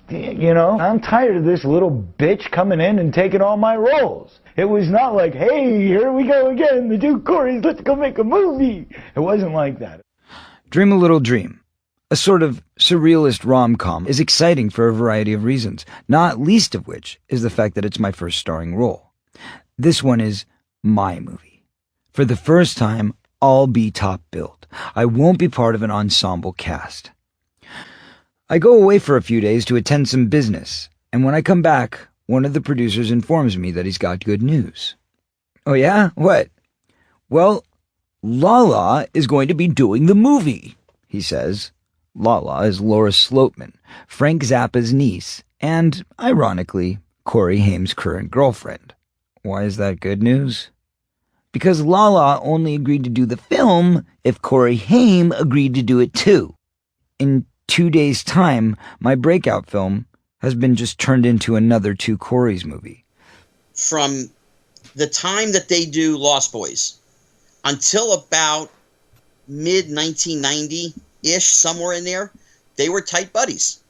you know, I'm tired of this little bitch coming in and taking all my roles. It was not like, hey, here we go again, the two Coreys, let's go make a movie. It wasn't like that. Dream a Little Dream, a sort of surrealist rom-com, is exciting for a variety of reasons, not least of which is the fact that it's my first starring role. This one is my movie. For the first time, I'll be top billed. I won't be part of an ensemble cast. I go away for a few days to attend some business, and when I come back, one of the producers informs me that he's got good news. Oh yeah? What? Well, Lala is going to be doing the movie, he says. Lala is Laura Sloatman, Frank Zappa's niece, and, ironically, Corey Haim's current girlfriend. Why is that good news? Because Lala only agreed to do the film if Corey Haim agreed to do it too. In 2 days' time, my breakout film has been just turned into another Two Coreys movie. From the time that they do Lost Boys until about mid-1990-ish, somewhere in there, they were tight buddies.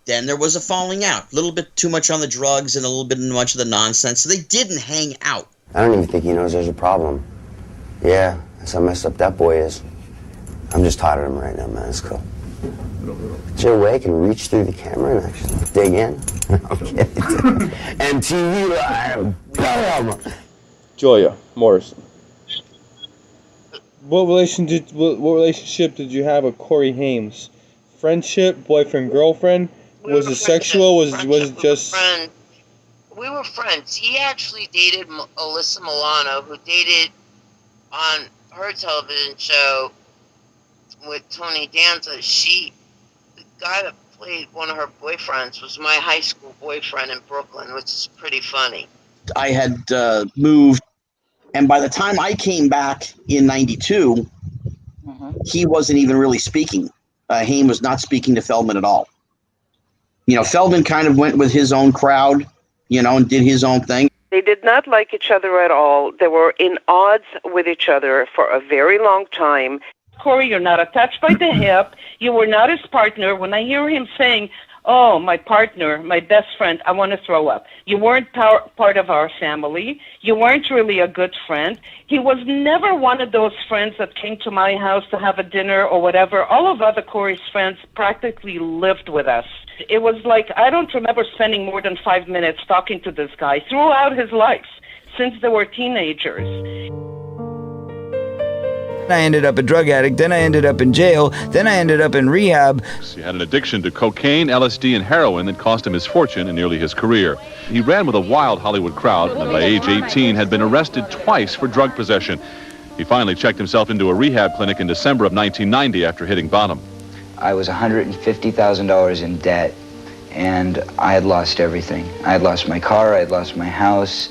Then there was a falling out. A little bit too much on the drugs and a little bit too much of the nonsense. So they didn't hang out. I don't even think he knows there's a problem. Yeah, that's how messed up that boy is. I'm just tired of him right now, man. It's cool. Joe Way can reach through the camera and actually dig in. Okay. MTV Live. Bam! Joya Morrison. What relationship did you have with Corey Haim? Friendship, boyfriend, girlfriend? Was it sexual? Was it just? We were friends. He actually dated Alyssa Milano, who dated on her television show with Tony Danza. The guy that played one of her boyfriends was my high school boyfriend in Brooklyn, which is pretty funny. I had moved, and by the time I came back in '92, he wasn't even really speaking. Haim was not speaking to Feldman at all. You know, Feldman kind of went with his own crowd, you know, and did his own thing. They did not like each other at all. They were in odds with each other for a very long time. Corey, you're not attached by the hip. You were not his partner. When I hear him saying, oh, my partner, my best friend, I want to throw up. You weren't part of our family. You weren't really a good friend. He was never one of those friends that came to my house to have a dinner or whatever. All of other Corey's friends practically lived with us. It was like, I don't remember spending more than 5 minutes talking to this guy throughout his life, since they were teenagers. I ended up a drug addict, then I ended up in jail, then I ended up in rehab. He had an addiction to cocaine, LSD, and heroin that cost him his fortune and nearly his career. He ran with a wild Hollywood crowd, and by age 18 had been arrested twice for drug possession. He finally checked himself into a rehab clinic in December of 1990 after hitting bottom. I was $150,000 in debt, and I had lost everything. I had lost my car, I had lost my house.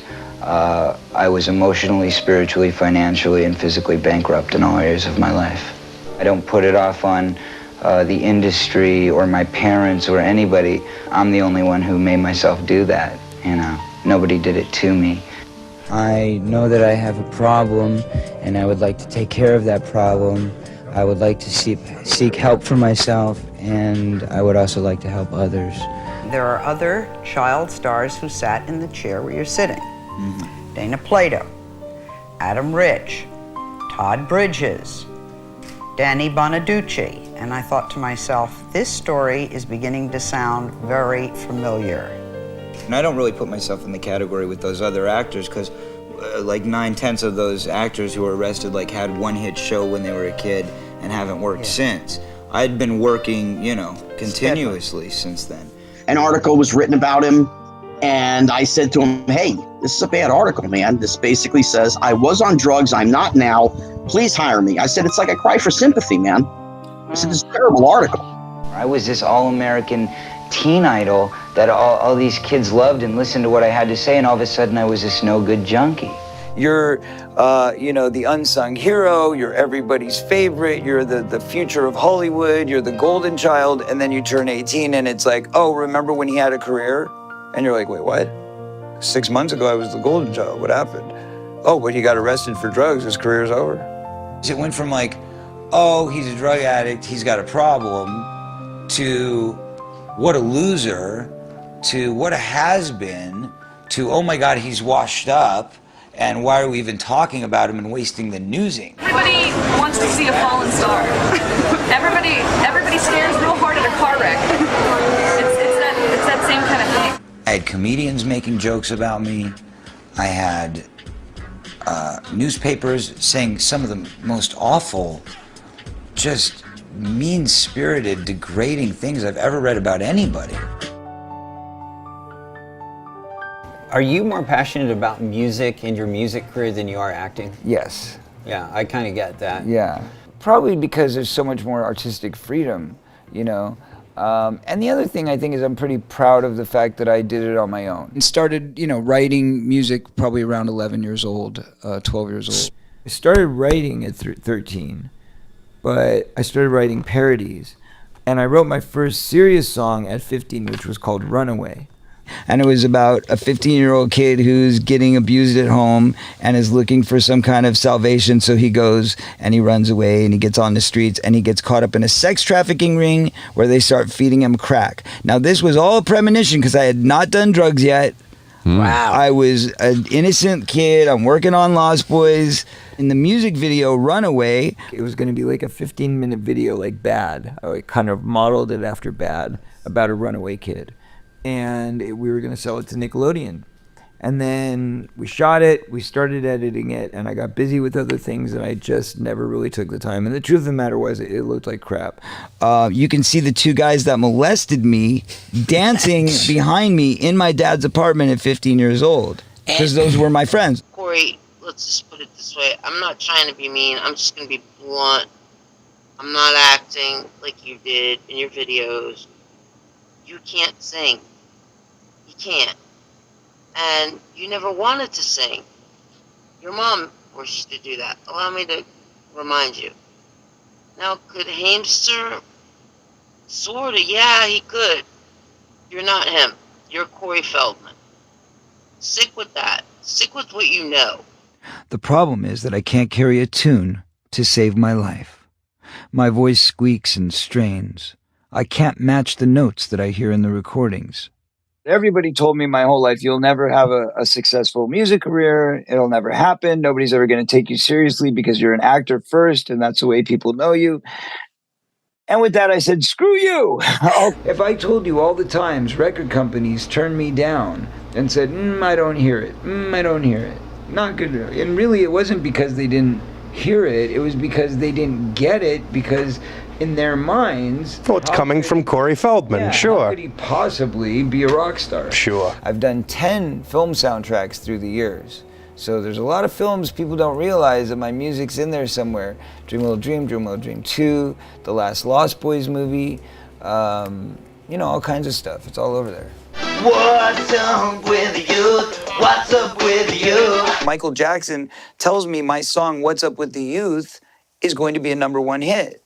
I was emotionally, spiritually, financially, and physically bankrupt in all areas of my life. I don't put it off on the industry or my parents or anybody. I'm the only one who made myself do that, you know. Nobody did it to me. I know that I have a problem, and I would like to take care of that problem. I would like to seek help for myself, and I would also like to help others. There are other child stars who sat in the chair where you're sitting. Dana Plato, Adam Rich, Todd Bridges, Danny Bonaducci, and I thought to myself, this story is beginning to sound very familiar. And I don't really put myself in the category with those other actors because like 9/10 of those actors who were arrested like had one-hit show when they were a kid and haven't worked since. I'd been working, you know, continuously since then. An article was written about him, and I said to him, hey, this is a bad article, man. This basically says, I was on drugs, I'm not now. Please hire me. I said, it's like a cry for sympathy, man. I said, this is a terrible article. I was this all-American teen idol that all these kids loved and listened to what I had to say, and all of a sudden I was this no-good junkie. You're, you know, the unsung hero, you're everybody's favorite, you're the future of Hollywood, you're the golden child, and then you turn 18 and it's like, oh, remember when he had a career? And you're like, wait, what? 6 months ago I was the golden child, what happened? Oh, but he got arrested for drugs, his career's over. It went from like, oh, he's a drug addict, he's got a problem, to what a loser, to what a has-been, to oh my God, he's washed up, and why are we even talking about him and wasting the newsing? Everybody wants to see a fallen star. everybody stares real hard at a car wreck. It's that same kind of thing. I had comedians making jokes about me. I had newspapers saying some of the most awful, just mean-spirited, degrading things I've ever read about anybody. Are you more passionate about music and your music career than you are acting? Yes. Yeah, I kind of get that. Yeah. Probably because there's so much more artistic freedom, you know. And the other thing I think is I'm pretty proud of the fact that I did it on my own. And started, you know, writing music probably around 11 years old, 12 years old. I started writing at 13, but I started writing parodies. And I wrote my first serious song at 15, which was called Runaway. And it was about a 15-year-old kid who's getting abused at home and is looking for some kind of salvation, so he goes and he runs away and he gets on the streets and he gets caught up in a sex trafficking ring where they start feeding him crack. Now, this was all a premonition because I had not done drugs yet. Wow. I was an innocent kid. I'm working on Lost Boys. In the music video, Runaway, it was going to be like a 15-minute video like Bad. I kind of modeled it after Bad, about a runaway kid. And we were going to sell it to Nickelodeon. And then we shot it, we started editing it, and I got busy with other things, and I just never really took the time. And the truth of the matter was, it looked like crap. You can see the two guys that molested me dancing behind me in my dad's apartment at 15 years old, because those were my friends. Corey, let's just put it this way. I'm not trying to be mean. I'm just going to be blunt. I'm not acting like you did in your videos. You can't sing. You can't. And you never wanted to sing. Your mom forced you to do that. Allow me to remind you. Now, could Hamster? Sorta, yeah, he could. You're not him. You're Corey Feldman. Stick with that. Stick with what you know. The problem is that I can't carry a tune to save my life. My voice squeaks and strains. I can't match the notes that I hear in the recordings. Everybody told me my whole life, you'll never have a successful music career. It'll never happen. Nobody's ever going to take you seriously because you're an actor first, and that's the way people know you. And with that, I said, screw you. If I told you all the times record companies turned me down and said, I don't hear it. I don't hear it. Not good. And really, it wasn't because they didn't hear it. It was because they didn't get it, because in their minds... Well, it's coming from Corey Feldman, yeah, sure. How could he possibly be a rock star? Sure. I've done 10 film soundtracks through the years. So there's a lot of films people don't realize that my music's in there somewhere. Dream a Little Dream, Dream a Little Dream 2, the last Lost Boys movie, you know, all kinds of stuff. It's all over there. What's up with you? What's up with you? Michael Jackson tells me my song, What's Up With the Youth, is going to be a #1 hit.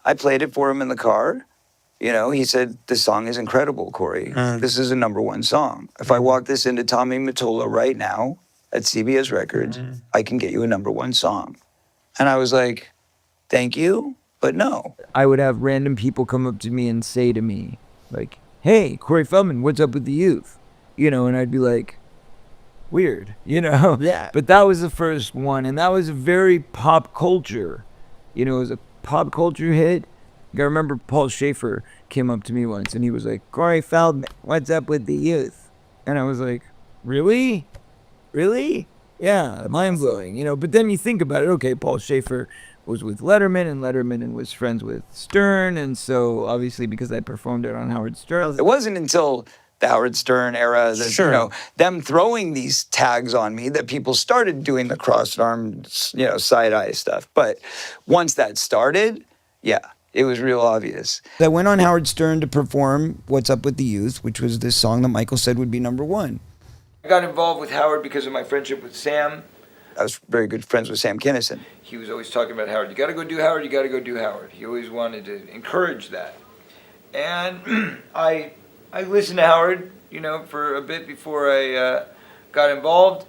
I played it for him in the car. You know, he said, this song is incredible, Corey. This is a #1 song. If I walk this into Tommy Mottola right now at CBS Records, I can get you a #1 song. And I was like, thank you, but no. I would have random people come up to me and say to me, like, hey, Corey Feldman, what's up with the youth? You know, and I'd be like, weird, you know? Yeah. But that was the first one, and that was a very pop culture. You know, it was a pop culture hit. I remember Paul Schaefer came up to me once, and he was like, Corey Feldman, what's up with the youth? And I was like, really? Really? Yeah, mind-blowing, you know? But then you think about it, okay, Paul Schaefer was with Letterman, and Letterman was friends with Stern, and so obviously because I performed it on Howard Stern. It wasn't until the Howard Stern era that, you know, them throwing these tags on me that people started doing the cross-armed, you know, side-eye stuff. But once that started, yeah, it was real obvious. I went on Howard Stern to perform What's Up With the Youth, which was this song that Michael said would be #1. I got involved with Howard because of my friendship with Sam. I was very good friends with Sam Kinison. He was always talking about Howard. You got to go do Howard. You got to go do Howard. He always wanted to encourage that. And I listened to Howard, you know, for a bit before I got involved.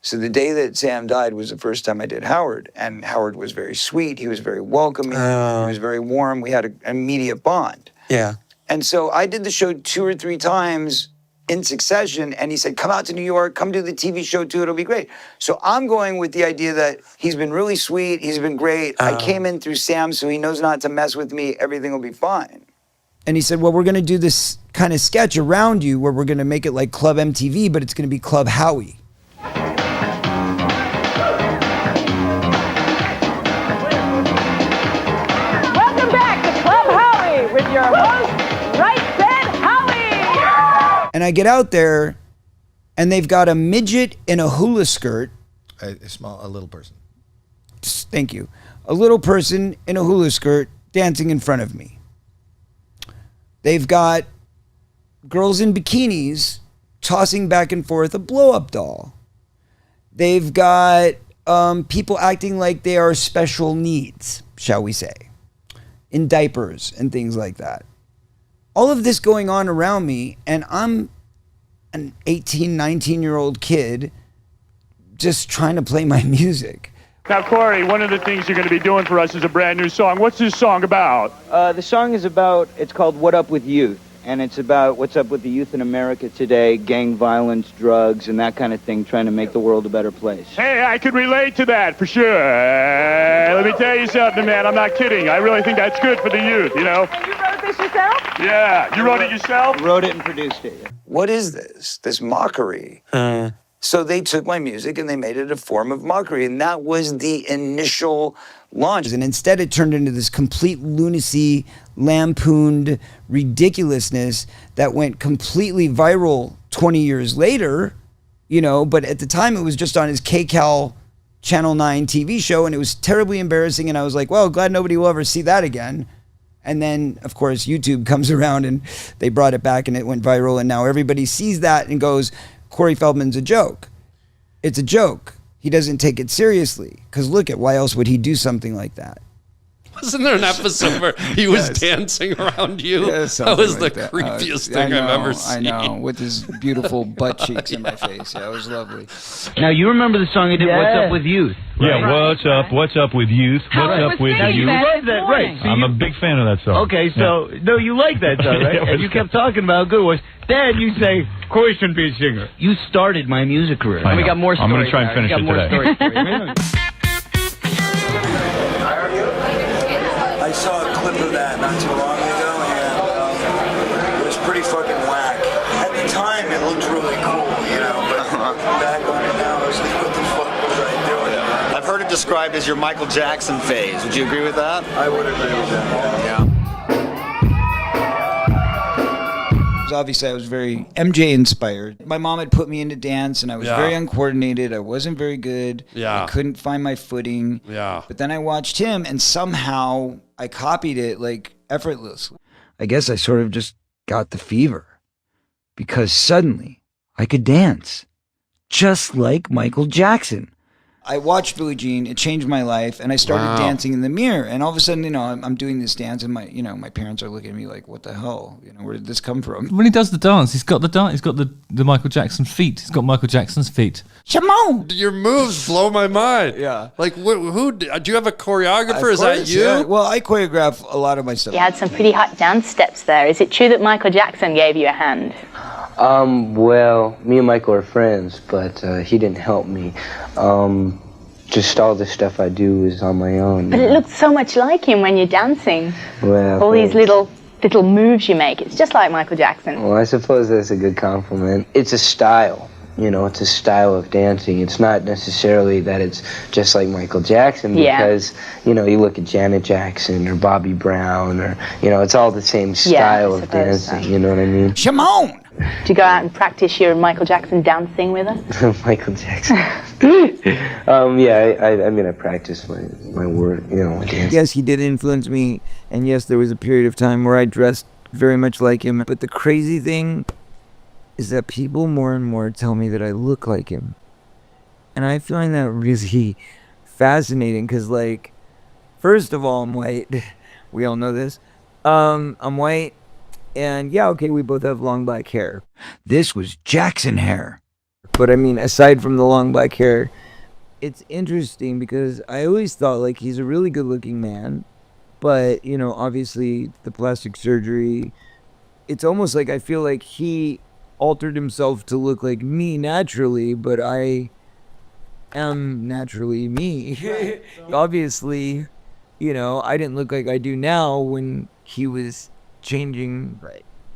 So the day that Sam died was the first time I did Howard. And Howard was very sweet. He was very welcoming. He was very warm. We had an immediate bond. Yeah. And so I did the show 2 or 3 times in succession, and he said, come out to New York, come do the TV show too, it'll be great. So I'm going with the idea that he's been really sweet, he's been great. I came in through Sam, so he knows not to mess with me, everything will be fine. And he said, well, we're going to do this kind of sketch around you where we're going to make it like Club MTV, but it's going to be Club Howie. Welcome back to Club Howie with your host, Right Said Howie. And I get out there, and they've got a midget in a hula skirt. A little person. Thank you. A little person in a hula skirt dancing in front of me. They've got girls in bikinis tossing back and forth a blow-up doll. They've got people acting like they are special needs, shall we say, in diapers and things like that. All of this going on around me, and I'm an 18, 19-year-old kid just trying to play my music. Now, Corey, one of the things you're going to be doing for us is a brand new song. What's this song about? The song is about, it's called What Up With Youth, and it's about what's up with the youth in America today, gang violence, drugs, and that kind of thing, trying to make the world a better place. Hey, I could relate to that for sure. Let me tell you something, man. I'm not kidding. I really think that's good for the youth, you know? And you wrote this yourself? Yeah. You wrote it yourself? Wrote it and produced it. What is this? This mockery. So they took my music and they made it a form of mockery. And that was the initial launch. And instead it turned into this complete lunacy, lampooned ridiculousness that went completely viral 20 years later, you know, but at the time it was just on his KCAL Channel 9 TV show, and it was terribly embarrassing, and I was like, well, glad nobody will ever see that again. And then, of course, YouTube comes around and they brought it back and it went viral, and now everybody sees that and goes, Corey Feldman's a joke. It's a joke. He doesn't take it seriously, because look at, why else would he do something like that? Wasn't there an episode where he was dancing around you? Yeah, that was like the that. creepiest thing I've ever seen. I know, with his beautiful butt cheeks in my face. Yeah, it was lovely. Now, you remember the song he did, What's Up With Youth? Yeah, what's up with youth? What's up with You youth? love that, right? So I'm a big fan of that song. Okay, so, no, you like that song, right? Yeah, And you kept talking about how good it was. Then you say, Corey shouldn't be a singer. You started my music career. I We know. got more stories. I'm going to try and finish We got it more today. stories for you. I saw a clip of that not too long ago, and it was pretty fucking whack. At the time, it looked really cool, you know, but back on it now, I was like, what the fuck was I doing? I've heard it described as your Michael Jackson phase. Would you agree with that? I would agree with that. Yeah. Obviously, I was very MJ inspired. My mom had put me into dance, and I was very uncoordinated. I wasn't very good. Yeah. I couldn't find my footing. Yeah. But then I watched him, and somehow I copied it like effortlessly. I guess I sort of just got the fever because suddenly I could dance just like Michael Jackson. I watched Billie Jean. It changed my life, and I started dancing in the mirror. And all of a sudden, you know, I'm doing this dance, and my parents are looking at me like, "What the hell? You know, where did this come from?" When he does the dance, he's got the dance. He's got the Michael Jackson feet. He's got Michael Jackson's feet. Shimon! Your moves blow my mind. Yeah. Like, who do you have a choreographer? Of Is that course, you? yeah. Well, I choreograph a lot of my stuff. You had some pretty hot dance steps there. Is it true that Michael Jackson gave you a hand? Well, me and Michael are friends, but he didn't help me. Just all the stuff I do is on my own. But it looks so much like him when you're dancing. Well, All these little moves you make. It's just like Michael Jackson. Well, I suppose that's a good compliment. It's a style. You know, it's a style of dancing. It's not necessarily that it's just like Michael Jackson because, you know, you look at Janet Jackson or Bobby Brown or, you know, it's all the same style of dancing. You know what I mean? Shimon! Do you go out and practice your Michael Jackson dancing with us? Michael Jackson. I mean, I practice my word, you know, my dance. Yes, he did influence me, and yes, there was a period of time where I dressed very much like him. But the crazy thing is that people more and more tell me that I look like him. And I find that really fascinating because, like, first of all, I'm white. We all know this. I'm white. And yeah, okay, we both have long black hair. This was Jackson hair. But I mean, aside from the long black hair, it's interesting because I always thought, like, he's a really good looking man. But, you know, obviously the plastic surgery, it's almost like I feel like he altered himself to look like me naturally, but I am naturally me. Obviously, you know, I didn't look like I do now when he was changing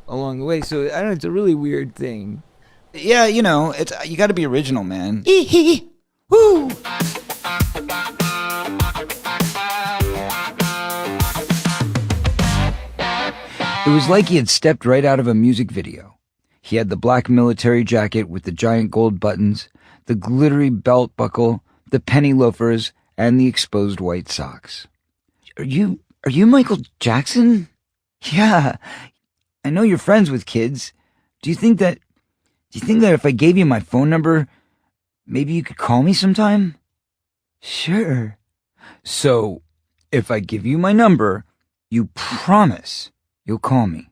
along the way. So I don't know, it's a really weird thing. Yeah, you know, it's you got to be original, man. Woo! It was like he had stepped right out of a music video. He had the black military jacket with the giant gold buttons, the glittery belt buckle, the penny loafers, and the exposed white socks. Are you Michael Jackson? Yeah. I know you're friends with kids. Do you think that if I gave you my phone number, maybe you could call me sometime? Sure. So, if I give you my number, you promise you'll call me.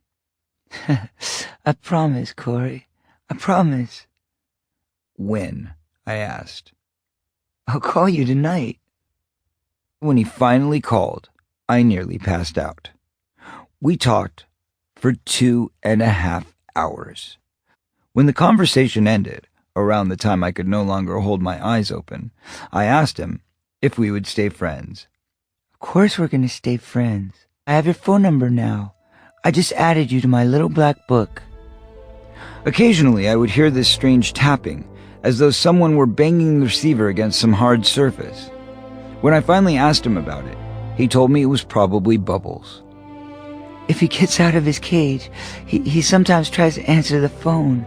I promise, Corey. I promise. When? I asked. I'll call you tonight. When he finally called, I nearly passed out. We talked for 2.5 hours. When the conversation ended, around the time I could no longer hold my eyes open, I asked him if we would stay friends. Of course we're going to stay friends. I have your phone number now. I just added you to my little black book. Occasionally, I would hear this strange tapping, as though someone were banging the receiver against some hard surface. When I finally asked him about it, he told me it was probably Bubbles. If he gets out of his cage, he sometimes tries to answer the phone.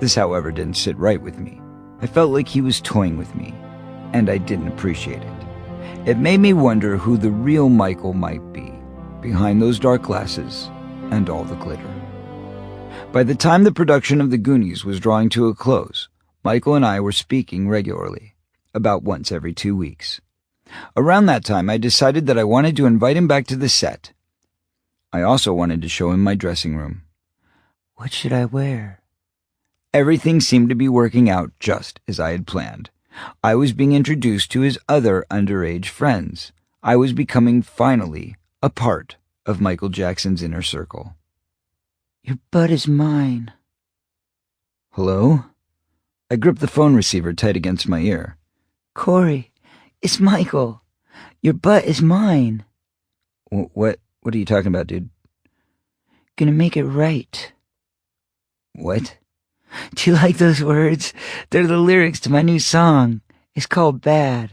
This, however, didn't sit right with me. I felt like he was toying with me, and I didn't appreciate it. It made me wonder who the real Michael might be, behind those dark glasses and all the glitter. By the time the production of The Goonies was drawing to a close, Michael and I were speaking regularly, about once every 2 weeks. Around that time, I decided that I wanted to invite him back to the set. I also wanted to show him my dressing room. What should I wear? Everything seemed to be working out just as I had planned. I was being introduced to his other underage friends. I was becoming, finally, a part of Michael Jackson's inner circle. Your butt is mine. Hello? I gripped the phone receiver tight against my ear. Corey, it's Michael. Your butt is mine. What are you talking about, dude? Gonna make it right. What? Do you like those words? They're the lyrics to my new song. It's called Bad.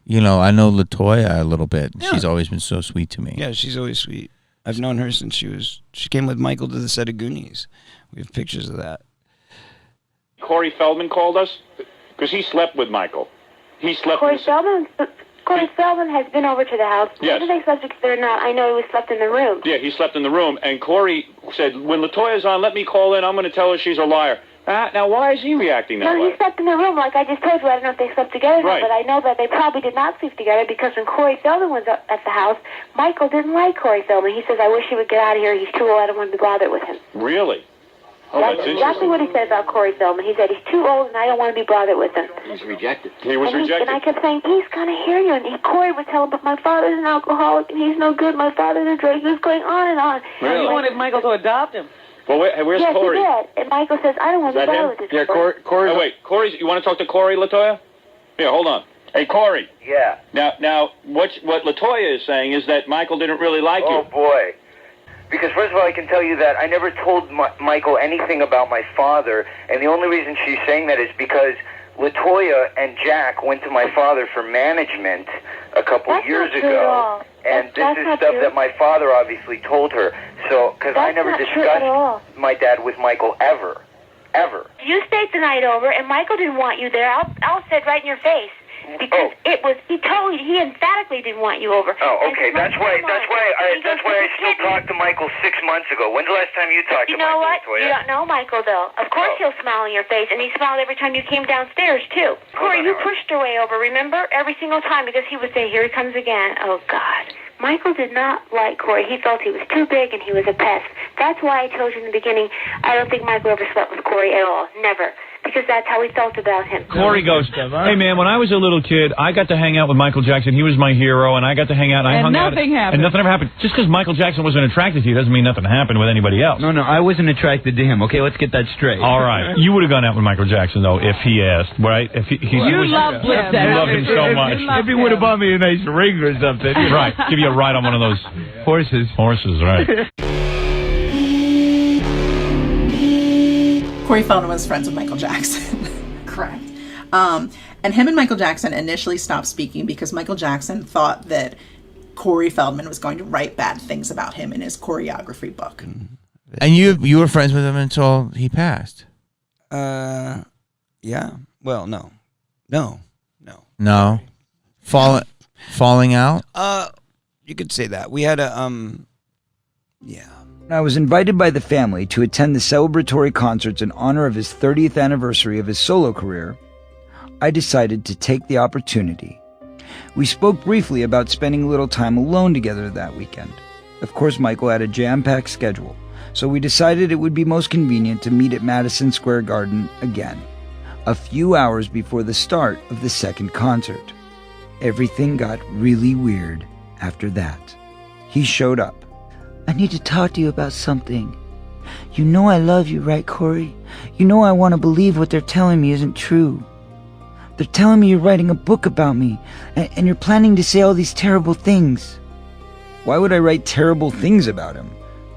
You know, I know LaToya a little bit. Yeah. She's always been so sweet to me. Yeah, she's always sweet. I've known her since she came with Michael to the set of Goonies. We have pictures of that. Corey Feldman called us because he slept with Michael. He slept Corey with Feldman? Corey Feldman has been over to the house. Yes. Whether they slept together or not, I know he slept in the room. Yeah, he slept in the room, and Corey said, when LaToya's on, let me call in. I'm going to tell her she's a liar. Now, why is he reacting that No, way? he slept in the room, like I just told you. I don't know if they slept together or Right. not, but I know that they probably did not sleep together because when Corey Feldman was at the house, Michael didn't like Corey Feldman. He says, I wish he would get out of here. He's too old. I don't want to be bothered with him. Really? Oh, That's exactly what he said about Corey Feldman. He said, he's too old and I don't want to be bothered with him. He's rejected. He was And rejected. And I kept saying, he's going to hear you. And Corey would tell him, but my father's an alcoholic and he's no good. My father's a drug. He was going on and on. Really? And He wanted Michael to adopt him. Well, where's yes, Corey? he did. And Michael says, I don't want Is to that be him? bothered with this. Yeah, Corey. Oh, wait, Corey. You want to talk to Corey, LaToya? Yeah, hold on. Hey, Corey. Yeah. Now, what LaToya is saying is that Michael didn't really like you. Oh, boy. Because first of all, I can tell you that I never told Michael anything about my father, and the only reason she's saying that is because LaToya and Jack went to my father for management a couple years ago, and this is stuff that my father obviously told her. So, because I never discussed my dad with Michael ever. You stayed the night over, and Michael didn't want you there. I'll say it right in your face. Because he emphatically didn't want you over. Oh, okay. That's why I still talked to Michael 6 months ago. When's the last time you talked to Michael? You know what? LaToya? You don't know Michael, though. Of course he'll smile in your face, and he smiled every time you came downstairs, too. Corey, you pushed your way over, remember? Every single time, because he would say, here he comes again. Oh, God. Michael did not like Corey. He felt he was too big and he was a pest. That's why I told you in the beginning, I don't think Michael ever slept with Corey at all. Never. Because that's how he felt about him. Corey goes, hey, man, when I was a little kid, I got to hang out with Michael Jackson. He was my hero, and I got to hang out. And I hung out. nothing happened. And nothing ever happened. Just because Michael Jackson wasn't attracted to you doesn't mean nothing happened with anybody else. No, I wasn't attracted to him. Okay, let's get that straight. All right. You would have gone out with Michael Jackson, though, if he asked, right? If You loved him. You loved him so much. If he would have bought me a nice ring or something. Right. Give you a ride on one of those horses. Horses, right. Corey Feldman was friends with Michael Jackson. Correct. And him and Michael Jackson initially stopped speaking because Michael Jackson thought that Corey Feldman was going to write bad things about him in his choreography book. And you were friends with him until he passed. Yeah. Well, no. No. Falling out? You could say that. We had I was invited by the family to attend the celebratory concerts in honor of his 30th anniversary of his solo career. I decided to take the opportunity. We spoke briefly about spending a little time alone together that weekend. Of course, Michael had a jam-packed schedule, so we decided it would be most convenient to meet at Madison Square Garden again, a few hours before the start of the second concert. Everything got really weird after that. He showed up. I need to talk to you about something. You know I love you, right, Corey? You know I want to believe what they're telling me isn't true. They're telling me you're writing a book about me, and you're planning to say all these terrible things. Why would I write terrible things about him?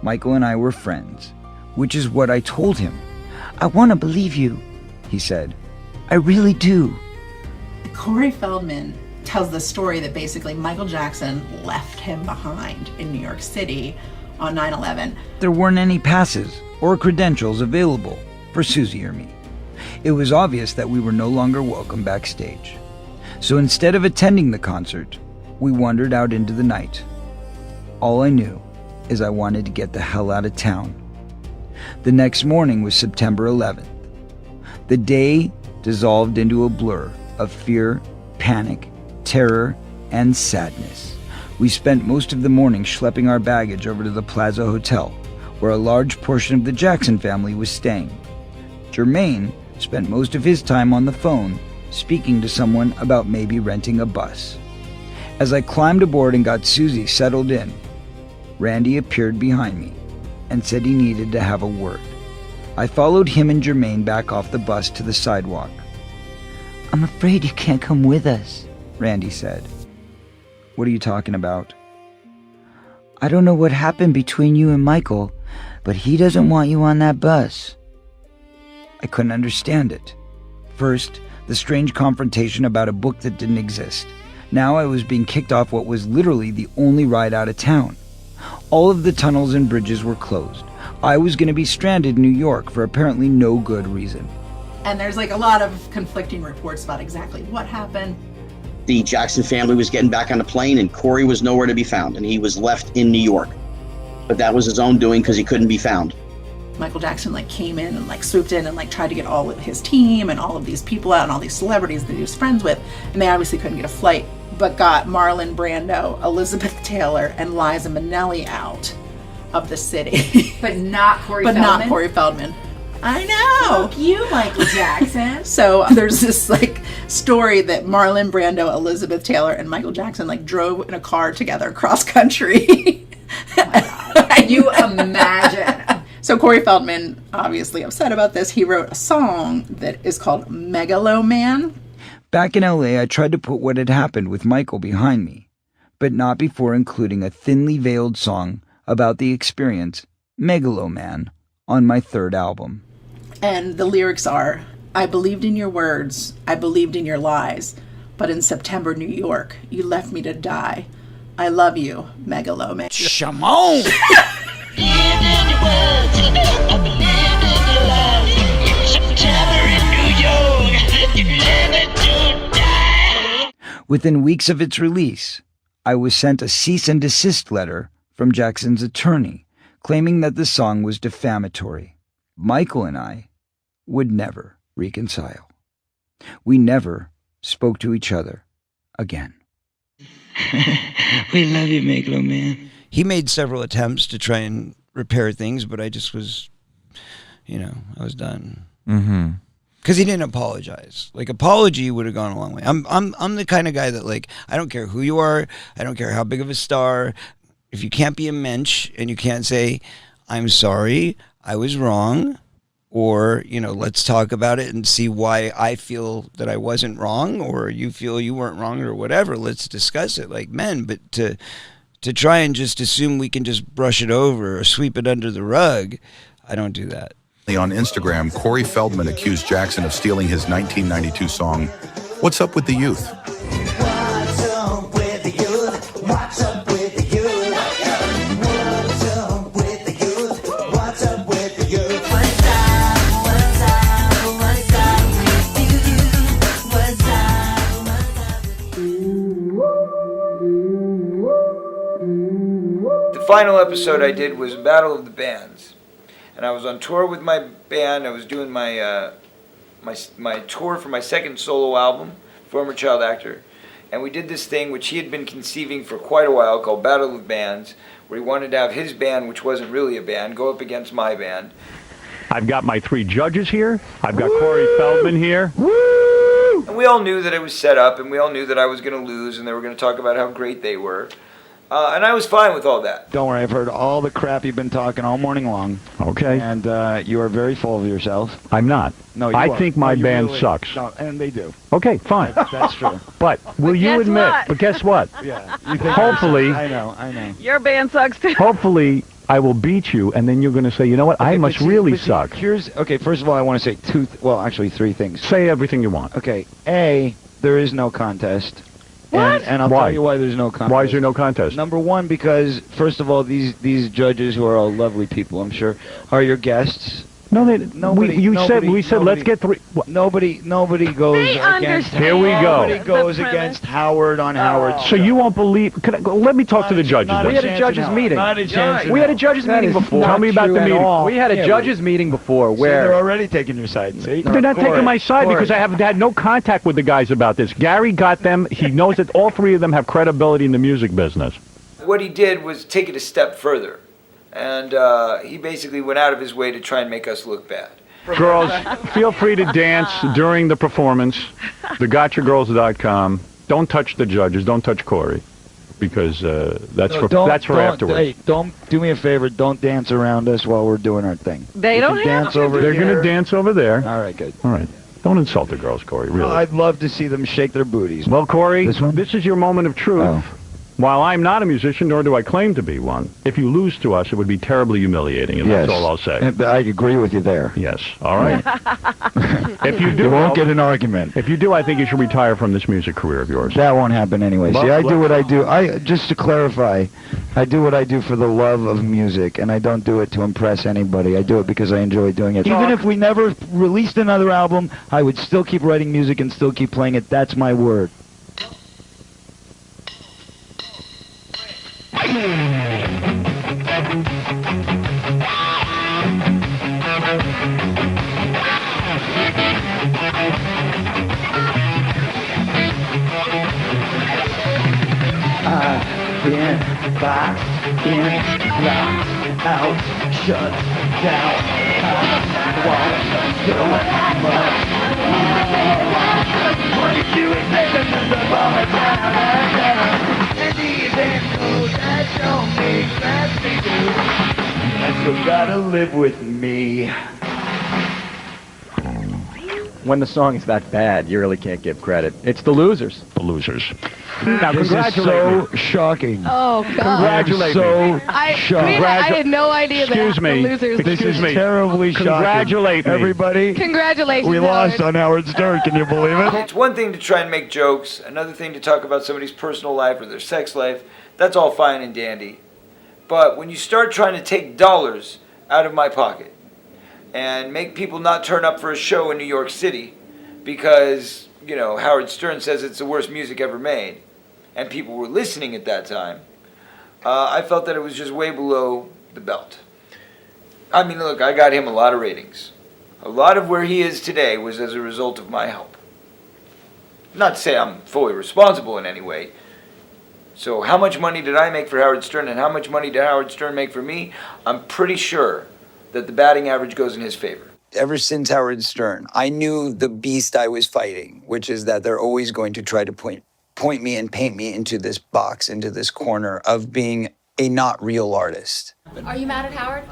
Michael and I were friends, which is what I told him. I want to believe you, he said. I really do. Corey Feldman tells the story that basically Michael Jackson left him behind in New York City on 9/11. There weren't any passes or credentials available for Susie or me. It was obvious that we were no longer welcome backstage. So instead of attending the concert, we wandered out into the night. All I knew is I wanted to get the hell out of town. The next morning was September 11th. The day dissolved into a blur of fear, panic, terror, and sadness. We spent most of the morning schlepping our baggage over to the Plaza Hotel, where a large portion of the Jackson family was staying. Jermaine spent most of his time on the phone, speaking to someone about maybe renting a bus. As I climbed aboard and got Susie settled in, Randy appeared behind me and said he needed to have a word. I followed him and Jermaine back off the bus to the sidewalk. "I'm afraid you can't come with us," Randy said. "What are you talking about?" "I don't know what happened between you and Michael, but he doesn't want you on that bus." I couldn't understand it. First, the strange confrontation about a book that didn't exist. Now I was being kicked off what was literally the only ride out of town. All of the tunnels and bridges were closed. I was going to be stranded in New York for apparently no good reason. And there's like a lot of conflicting reports about exactly what happened. The Jackson family was getting back on the plane and Corey was nowhere to be found and he was left in New York. But that was his own doing because he couldn't be found. Michael Jackson like came in and like swooped in and like tried to get all of his team and all of these people out and all these celebrities that he was friends with, and they obviously couldn't get a flight, but got Marlon Brando, Elizabeth Taylor, and Liza Minnelli out of the city. But not Corey Feldman? But not Corey Feldman. I know. Fuck you, Michael Jackson. So there's this like story that Marlon Brando, Elizabeth Taylor, and Michael Jackson like drove in a car together cross country. Oh my God. Can you imagine? So Corey Feldman, obviously upset about this, he wrote a song that is called Megaloman. Back in LA, I tried to put what had happened with Michael behind me, but not before including a thinly veiled song about the experience, Megaloman, on my third album. And the lyrics are, "I believed in your words, I believed in your lies, but in September, New York, you left me to die. I love you, Megaloman." Shamon! Within weeks of its release, I was sent a cease and desist letter from Jackson's attorney, claiming that the song was defamatory. Michael and I would never reconcile. We never spoke to each other again. We love you, Megaloman. He made several attempts to try and repair things, but I just was, I was done. Mm-hmm. Because he didn't apologize. Like, apology would have gone a long way. I'm the kind of guy that, like, I don't care who you are. I don't care how big of a star. If you can't be a mensch and you can't say, I'm sorry, I was wrong, or, let's talk about it and see why I feel that I wasn't wrong, or you feel you weren't wrong, or whatever, let's discuss it like men. But to try and just assume we can just brush it over or sweep it under the rug, I don't do that. On Instagram, Corey Feldman accused Jackson of stealing his 1992 song, What's Up With the Youth? What's up with the youth? What's up with the youth? What's up with the youth? What's up with the youth? What's up? What's up? What's up with you? What's up? What's up with you? The final episode I did was Battle of the Bands. And I was on tour with my band. I was doing my my tour for my second solo album, Former Child Actor. And we did this thing which he had been conceiving for quite a while called Battle of Bands, where he wanted to have his band, which wasn't really a band, go up against my band. I've got my 3 judges here. I've got Corey Feldman here. Woo! And we all knew that it was set up, and we all knew that I was going to lose, and they were going to talk about how great they were. And I was fine with all that. Don't worry, I've heard all the crap you've been talking all morning long. Okay. And you are very full of yourself. I'm not. No, you I are. think my No, you band really- sucks. No, and they do. Okay, fine. That's true. But will you guess admit? what? But guess what? Yeah. You think Hopefully, I know. Your band sucks too. hopefully, I will beat you, and then you're going to say, you know what? I Okay, must but see- really but see, suck. Okay, first of all, I want to say actually 3 things. Say everything you want. Okay, A, there is no contest. What? And I'll Why? tell you why there's no contest. Why is there no contest? Number 1, because, first of all, these judges, who are all lovely people, I'm sure, are your guests. No, we said let's get three. Nobody goes against. Here we go. Nobody goes against Howard on Howard. So you won't believe? Let me talk to the judges. We had a judges meeting. We had a judges meeting before. Tell me about the meeting. We had a judges meeting before where they're already taking your side. See? They're not taking my side because I have had no contact with the guys about this. Gary got them. He knows that all three of them have credibility in the music business. What he did was take it a step further. And he basically went out of his way to try and make us look bad. Girls, feel free to dance during the performance. TheGotchaGirls.com. Don't touch the judges. Don't touch Corey, because that's for afterwards. Hey, don't do me a favor. Don't dance around us while we're doing our thing. They don't have dance to. over They're here. going to dance over there. All right, good. All right. Don't insult the girls, Corey. Really. Well, I'd love to see them shake their booties. Well, Corey, this is your moment of truth. While I'm not a musician, nor do I claim to be one, if you lose to us, it would be terribly humiliating, and that's all I'll say. I agree with you there. Yes. All right. If you do, you won't get an argument. If you do, I think you should retire from this music career of yours. That won't happen anyway. See, I do what I do. Just to clarify, I do what I do for the love of music, and I don't do it to impress anybody. I do it because I enjoy doing it. Even if we never released another album, I would still keep writing music and still keep playing it. That's my word. In, box, in, locked, out, shut down, walk, go, much. What you do is make them the ball down, and these animals that don't make sense to do. And so gotta live with me. when the song is that bad, you really can't give credit. It's the losers. The losers. Now, this is so shocking. Oh, God. Congratulate me. I had no idea Excuse that me. the losers. Excuse me. Terribly shocking. Congratulate me. Everybody. Congratulations, We lost on Howard Stern. Can you believe it? It's one thing to try and make jokes, another thing to talk about somebody's personal life or their sex life. That's all fine and dandy. But when you start trying to take dollars out of my pocket and make people not turn up for a show in New York City because, you know, Howard Stern says it's the worst music ever made, and people were listening at that time, I felt that it was just way below the belt. I mean, look, I got him a lot of ratings. A lot of where he is today was as a result of my help. Not to say I'm fully responsible in any way. So how much money did I make for Howard Stern and how much money did Howard Stern make for me? I'm pretty sure that the batting average goes in his favor. Ever since Howard Stern, I knew the beast I was fighting, which is that they're always going to try to point me and paint me into this box, into this corner of being a not real artist. Are you mad at Howard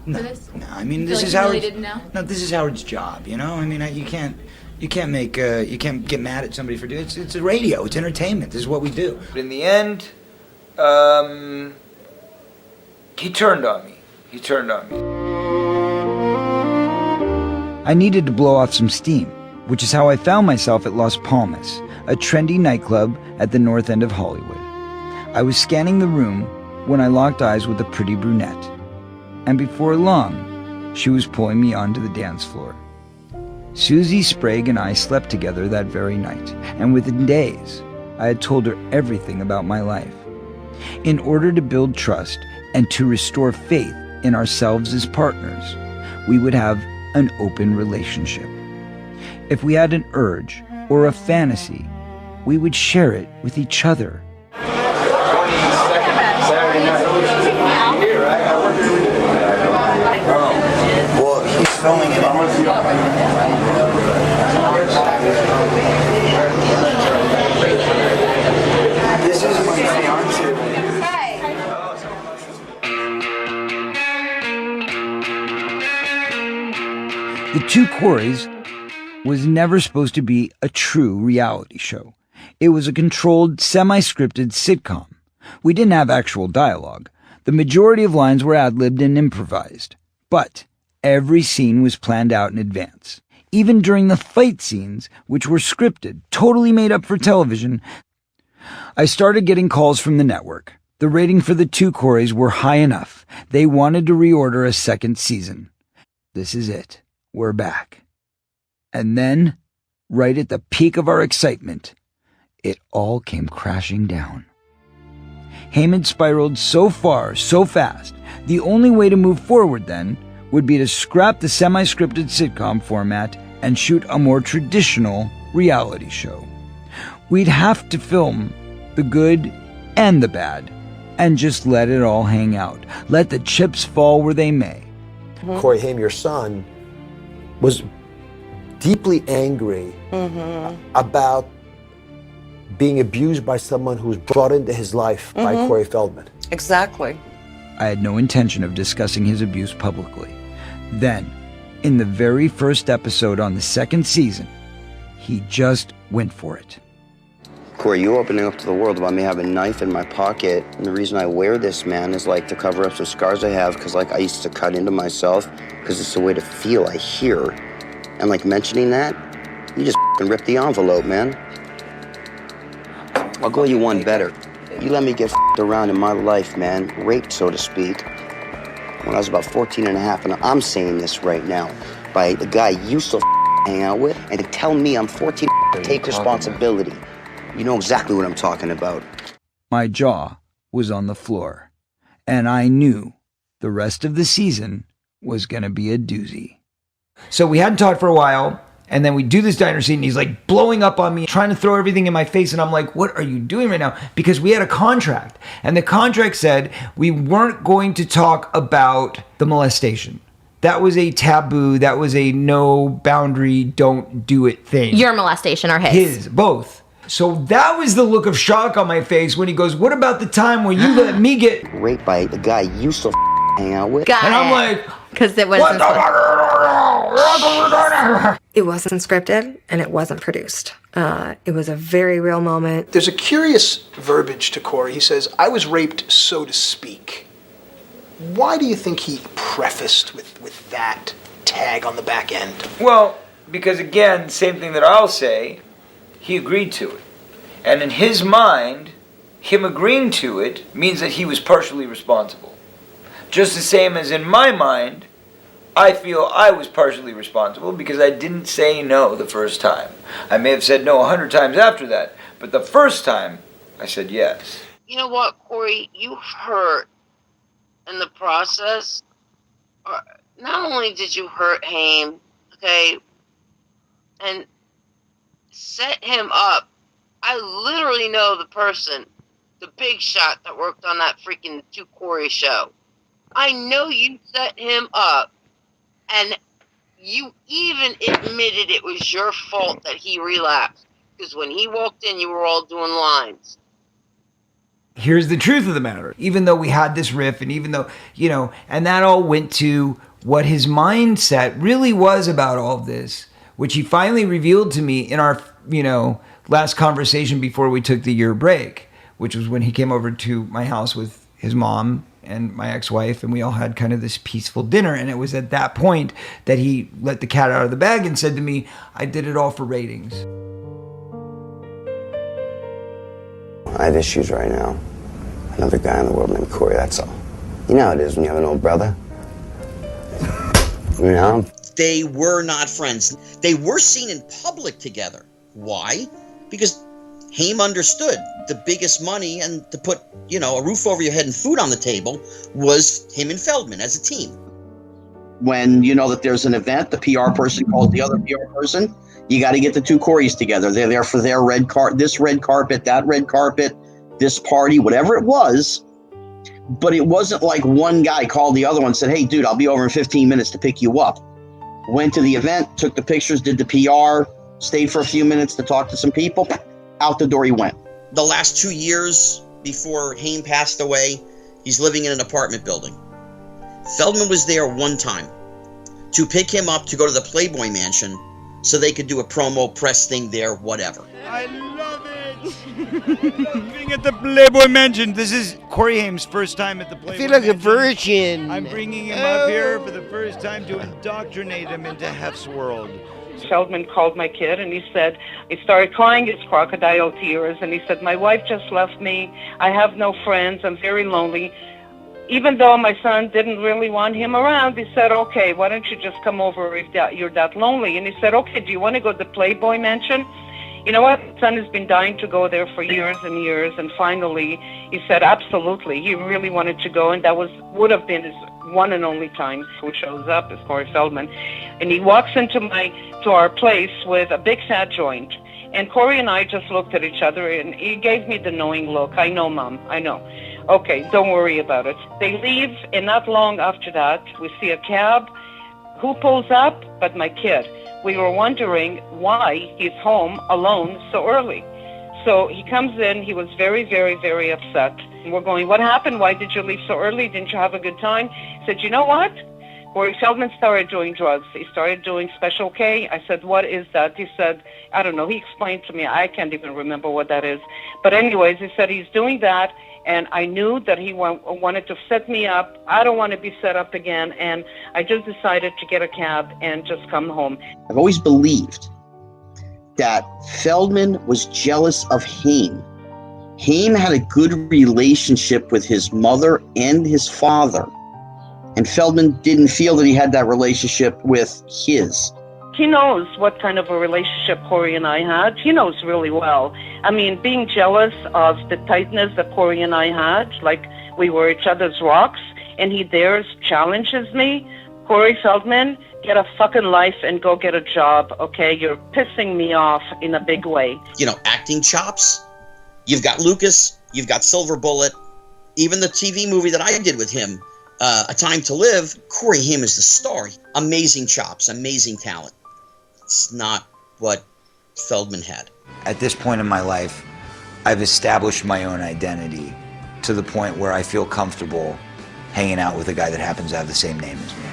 for this? No, I mean, You this feel is like you Howard. really didn't know? No, this is Howard's job. You know, I mean, you can't get mad at somebody for doing it. It's a radio. It's entertainment. This is what we do. But in the end, he turned on me. I needed to blow off some steam, which is how I found myself at Las Palmas, a trendy nightclub at the north end of Hollywood. I was scanning the room when I locked eyes with a pretty brunette, and before long, she was pulling me onto the dance floor. Susie Sprague and I slept together that very night, and within days, I had told her everything about my life. In order to build trust and to restore faith in ourselves as partners, we would have an open relationship. If we had an urge or a fantasy, we would share it with each other. Well, he's filming it. This is my fiance. The Two Coreys was never supposed to be a true reality show. It was a controlled, semi-scripted sitcom. We didn't have actual dialogue. The majority of lines were ad-libbed and improvised. But every scene was planned out in advance. Even during the fight scenes, which were scripted, totally made up for television, I started getting calls from the network. The rating for the Two Coreys were high enough. They wanted to reorder a second season. this is it. We're back. And then, right at the peak of our excitement, it all came crashing down. Haim had spiraled so far, so fast, the only way to move forward then would be to scrap the semi-scripted sitcom format and shoot a more traditional reality show. We'd have to film the good and the bad and just let it all hang out. Let the chips fall where they may. Corey Haim, your son, was deeply angry about being abused by someone who was brought into his life by Corey Feldman. Exactly. I had no intention of discussing his abuse publicly. Then, in the very first episode on the second season, he just went for it. Corey, you opening up to the world about me having a knife in my pocket, and the reason I wear this, man, is like to cover up some scars I have, because like I used to cut into myself, because it's a way to feel, I hear. And like mentioning that, you just rip the envelope, man. I'll go you one better. You let me get around in my life, man, raped, so to speak, when I was about 14 and a half, and I'm saying this right now, by the guy you still hang out with, and to tell me I'm 14, take responsibility. You know exactly what I'm talking about. My jaw was on the floor, and I knew the rest of the season was going to be a doozy. So we hadn't talked for a while, and then we do this diner scene, and he's like blowing up on me, trying to throw everything in my face, and I'm like, what are you doing right now? Because we had a contract, and the contract said we weren't going to talk about the molestation. That was a taboo. That was a no boundary, don't do it thing. Your molestation or his? His, both. So that was the look of shock on my face when he goes, what about the time when you let me get raped by the guy you still hang out with? Got and I'm it. like, because it was. It wasn't scripted and it wasn't produced. It was a very real moment. There's a curious verbiage to Corey. He says, I was raped, so to speak. Why do you think he prefaced with that tag on the back end? Well, because again, same thing that I'll say, he agreed to it. And in his mind, him agreeing to it means that he was partially responsible. Just the same as in my mind, I feel I was partially responsible because I didn't say no the first time. I may have said no 100 times after that, but the first time, I said yes. You know what, Corey? You hurt in the process. Not only did you hurt Haim, okay, and set him up. I literally know the person, the big shot that worked on that freaking 2 Corey show. I know you set him up, and you even admitted it was your fault that he relapsed. Because when he walked in, you were all doing lines. here's the truth of the matter. Even though we had this riff, and even though, and that all went to what his mindset really was about all of this, which he finally revealed to me in our, last conversation before we took the year break, which was when he came over to my house with his mom and my ex-wife, and we all had kind of this peaceful dinner. And it was at that point that he let the cat out of the bag and said to me, I did it all for ratings. I have issues right now. Another guy in the world named Corey, that's all. You know how it is when you have an old brother. They were not friends. They were seen in public together. Why? Because Haim understood the biggest money and to put, a roof over your head and food on the table was him and Feldman as a team. When you know that there's an event, the PR person calls the other PR person, you got to get the two Coreys together. They're there for their this red carpet, that red carpet, this party, whatever it was. But it wasn't like one guy called the other one and said, hey, dude, I'll be over in 15 minutes to pick you up. Went to the event, took the pictures, did the PR, stayed for a few minutes to talk to some people. Out the door he went. The last 2 years before Haim passed away, he's living in an apartment building. Feldman was there one time to pick him up to go to the Playboy Mansion so they could do a promo press thing there, whatever. I love it! Being at the Playboy Mansion. This is Corey Haim's first time at the Playboy Mansion. I feel like a virgin. I'm bringing him up here for the first time to indoctrinate him into Hef's world. Feldman called my kid and he said, he started crying his crocodile tears and he said, my wife just left me. I have no friends. I'm very lonely. even though my son didn't really want him around, he said, okay, why don't you just come over if you're that lonely? And he said, okay, do you want to go to the Playboy Mansion? You know what? My son has been dying to go there for years and years, and finally he said absolutely. He really wanted to go, and that would have been his one and only time. Who shows up is Corey Feldman. And he walks into our place with a big fat joint. And Corey and I just looked at each other, and he gave me the knowing look. I know, Mom, I know. Okay, don't worry about it. They leave, and not long after that, we see a cab. Who pulls up but my kid? We were wondering why he's home alone so early. So he comes in. He was very, very, very upset. And we're going, what happened? Why did you leave so early? Didn't you have a good time? He said, you know what? Corey Feldman started doing drugs. He started doing Special K. I said, what is that? He said, I don't know. He explained to me. I can't even remember what that is. But anyways, he said he's doing that. And I knew that he wanted to set me up. I don't want to be set up again. And I just decided to get a cab and just come home. I've always believed that Feldman was jealous of Haim. Haim had a good relationship with his mother and his father. And Feldman didn't feel that he had that relationship with his. He knows what kind of a relationship Corey and I had. He knows really well. I mean, being jealous of the tightness that Corey and I had, like we were each other's rocks, and he dares challenges me. Corey Feldman, get a fucking life and go get a job, okay? You're pissing me off in a big way. You know, acting chops. You've got Lucas, you've got Silver Bullet. Even the TV movie that I did with him, A Time to Live, Corey Haim is the star. Amazing chops, amazing talent. It's not what Feldman had. At this point in my life, I've established my own identity to the point where I feel comfortable hanging out with a guy that happens to have the same name as me.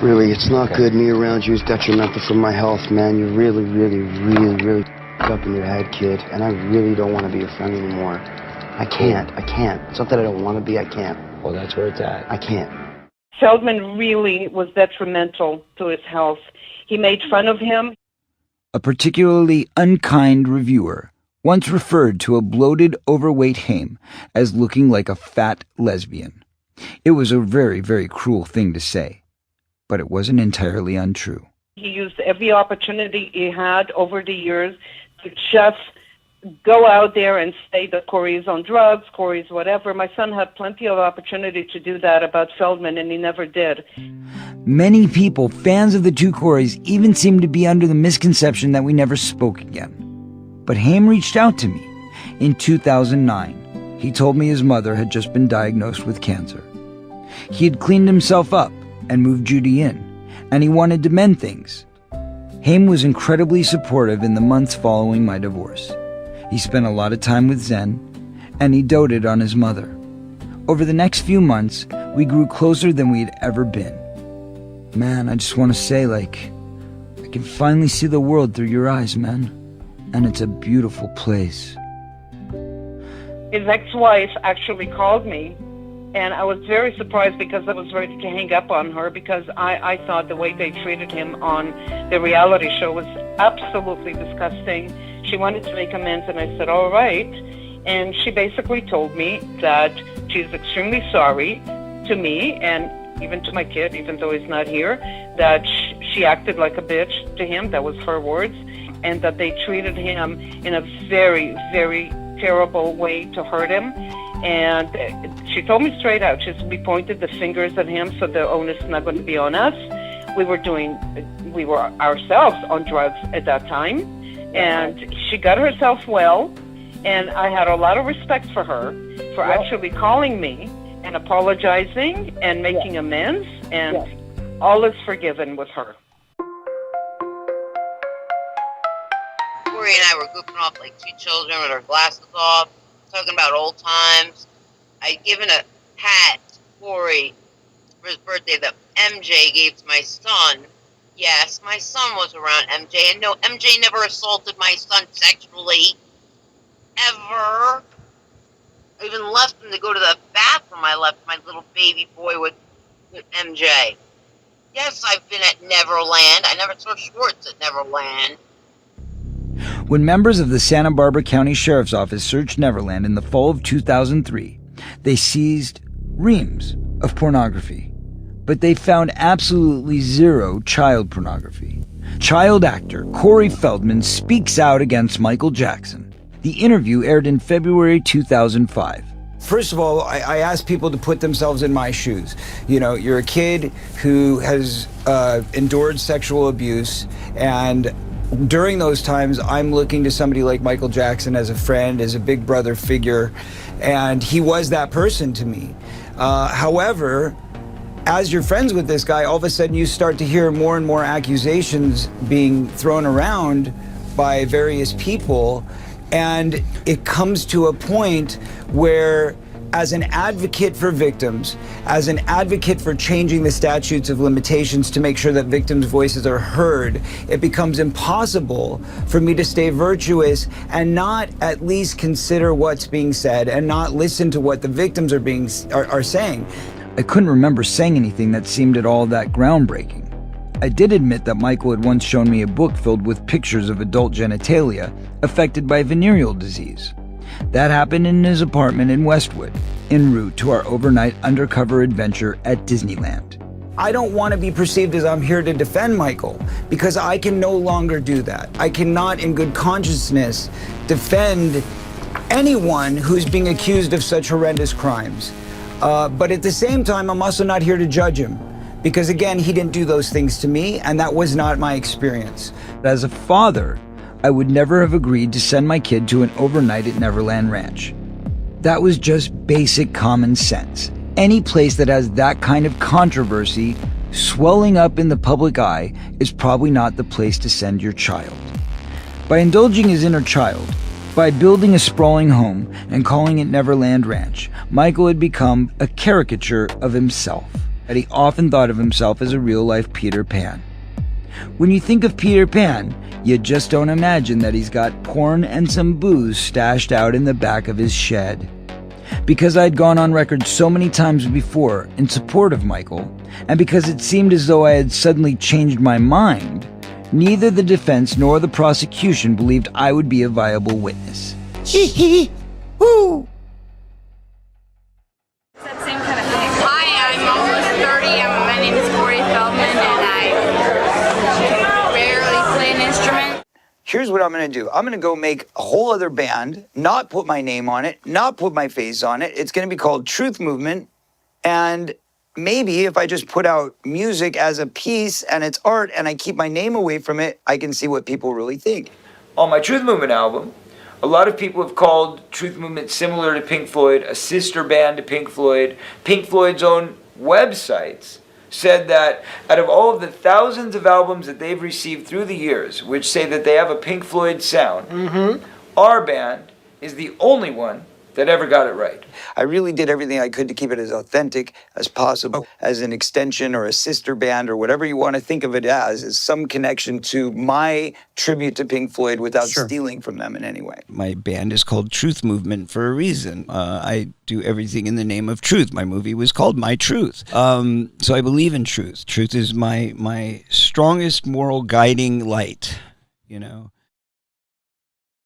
Really, it's not good. Me around you is detrimental for my health, man. You're really, really, really, really up in your head, kid. And I really don't want to be your friend anymore. I can't. It's not that I don't want to be, I can't. Well, that's where it's at. I can't. Feldman really was detrimental to his health. He made fun of him. A particularly unkind reviewer once referred to a bloated, overweight Haim as looking like a fat lesbian. It was a very, very cruel thing to say, but it wasn't entirely untrue. He used every opportunity he had over the years to just go out there and say that Corey's on drugs, Corey's whatever. My son had plenty of opportunity to do that about Feldman, and he never did. Many people, fans of the two Coreys, even seem to be under the misconception that we never spoke again. But Haim reached out to me. In 2009, he told me his mother had just been diagnosed with cancer. He had cleaned himself up and moved Judy in, and he wanted to mend things. Haim was incredibly supportive in the months following my divorce. He spent a lot of time with Zen, and he doted on his mother. Over the next few months, we grew closer than we had ever been. Man, I just want to say, I can finally see the world through your eyes, man. And it's a beautiful place. His ex-wife actually called me, and I was very surprised because I was ready to hang up on her because I thought the way they treated him on the reality show was absolutely disgusting. She wanted to make amends, and I said, all right. And she basically told me that she's extremely sorry to me and even to my kid, even though he's not here, that she acted like a bitch to him. That was her words. And that they treated him in a very, very terrible way to hurt him. And she told me straight out, we pointed the fingers at him, so the onus is not going to be on us. We were ourselves on drugs at that time. And she got herself well, and I had a lot of respect for her for actually calling me and apologizing and making amends, and all is forgiven with her. Corey and I were goofing off like two children with our glasses off, talking about old times. I'd given a hat to Corey for his birthday that MJ gave to my son. Yes, my son was around MJ, and no, MJ never assaulted my son sexually, ever. I even left him to go to the bathroom. I left my little baby boy with MJ. Yes, I've been at Neverland. I never saw Schwartz at Neverland. When members of the Santa Barbara County Sheriff's Office searched Neverland in the fall of 2003, they seized reams of pornography, but they found absolutely zero child pornography. Child actor Corey Feldman speaks out against Michael Jackson. The interview aired in February 2005. First of all, I ask people to put themselves in my shoes. You know, you're a kid who has endured sexual abuse, and during those times, I'm looking to somebody like Michael Jackson as a friend, as a big brother figure, and he was that person to me. However, as you're friends with this guy, all of a sudden you start to hear more and more accusations being thrown around by various people, and it comes to a point where, as an advocate for victims, as an advocate for changing the statutes of limitations to make sure that victims' voices are heard, it becomes impossible for me to stay virtuous and not at least consider what's being said and not listen to what the victims are saying. I couldn't remember saying anything that seemed at all that groundbreaking. I did admit that Michael had once shown me a book filled with pictures of adult genitalia affected by venereal disease. That happened in his apartment in Westwood, en route to our overnight undercover adventure at Disneyland. I don't want to be perceived as I'm here to defend Michael, because I can no longer do that. I cannot, in good consciousness, defend anyone who's being accused of such horrendous crimes. But at the same time, I'm also not here to judge him, because again, he didn't do those things to me, and that was not my experience. As a father, I would never have agreed to send my kid to an overnight at Neverland Ranch. That was just basic common sense. Any place that has that kind of controversy swelling up in the public eye is probably not the place to send your child. By indulging his inner child, by building a sprawling home and calling it Neverland Ranch, Michael had become a caricature of himself, and he often thought of himself as a real-life Peter Pan. When you think of Peter Pan, you just don't imagine that he's got porn and some booze stashed out in the back of his shed. Because I'd gone on record so many times before in support of Michael, and because it seemed as though I had suddenly changed my mind, neither the defense nor the prosecution believed I would be a viable witness. Hee hee! Woo! Hi, I'm almost 30. My name is Corey Feldman, and I rarely play an instrument. Here's what I'm going to do. I'm going to go make a whole other band, not put my name on it, not put my face on it. It's going to be called Truth Movement, and maybe if I just put out music as a piece and it's art and I keep my name away from it, I can see what people really think. On my Truth Movement album, a lot of people have called Truth Movement similar to Pink Floyd, a sister band to Pink Floyd. Pink Floyd's own websites said that out of all of the thousands of albums that they've received through the years, which say that they have a Pink Floyd sound, our band is the only one that ever got it right. I really did everything I could to keep it as authentic as possible, as an extension or a sister band or whatever you want to think of it as some connection to my tribute to Pink Floyd without stealing from them in any way. My band is called Truth Movement for a reason. I do everything in the name of truth. My movie was called My Truth. So I believe in truth. Truth is my strongest moral guiding light, you know.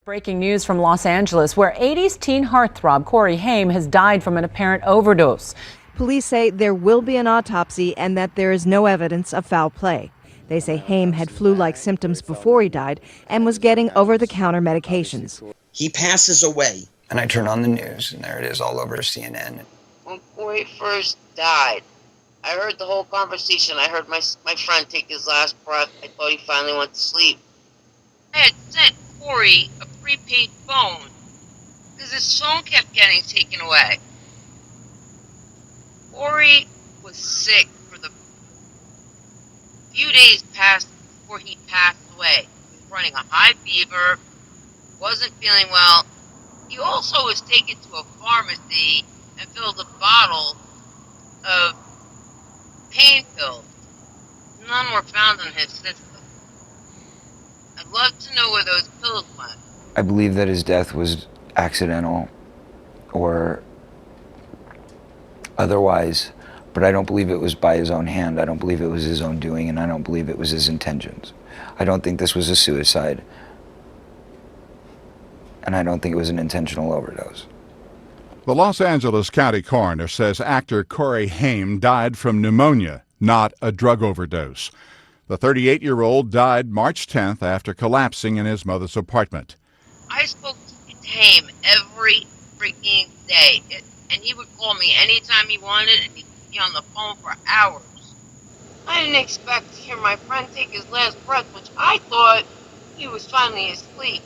Breaking news from Los Angeles, where 80s teen heartthrob Corey Haim has died from an apparent overdose. Police say there will be an autopsy and that there is no evidence of foul play. They say Haim had flu-like symptoms before he died and was getting over-the-counter medications. He passes away. And I turn on the news, and there it is all over CNN. When Corey first died, I heard the whole conversation. I heard my friend take his last breath. I thought he finally went to sleep. I had sent Corey a prepaid phone because his phone kept getting taken away. Corey was sick for the few days past before he passed away. He was running a high fever, wasn't feeling well. He also was taken to a pharmacy and filled a bottle of pain pills. None were found in his system. I'd love to know where those pills went. I believe that his death was accidental or otherwise, but I don't believe it was by his own hand. I don't believe it was his own doing, and I don't believe it was his intentions. I don't think this was a suicide, and I don't think it was an intentional overdose. The Los Angeles County coroner says actor Corey Haim died from pneumonia, not a drug overdose. The 38-year-old died March 10th after collapsing in his mother's apartment. I spoke to Haim every freaking day, and he would call me anytime he wanted, and he'd be on the phone for hours. I didn't expect to hear my friend take his last breath, which I thought he was finally asleep.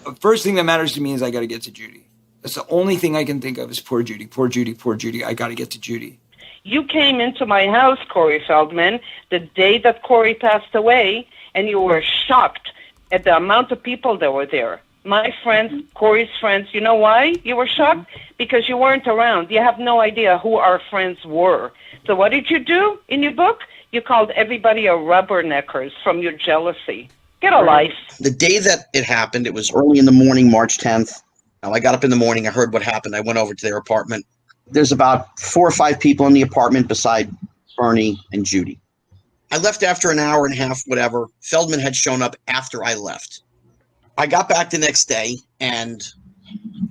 The first thing that matters to me is I got to get to Judy. That's the only thing I can think of is poor Judy, poor Judy, poor Judy. I got to get to Judy. You came into my house, Corey Feldman, the day that Corey passed away, and you were shocked at the amount of people that were there. My friends, Corey's friends, you know why you were shocked? Because you weren't around. You have no idea who our friends were. So what did you do in your book? You called everybody a rubberneckers from your jealousy. Get a life. The day that it happened, it was early in the morning, March 10th. Now, I got up in the morning, I heard what happened. I went over to their apartment. There's about 4 or 5 people in the apartment beside Bernie and Judy. I left after an hour and a half, whatever. Feldman had shown up after I left. I got back the next day, and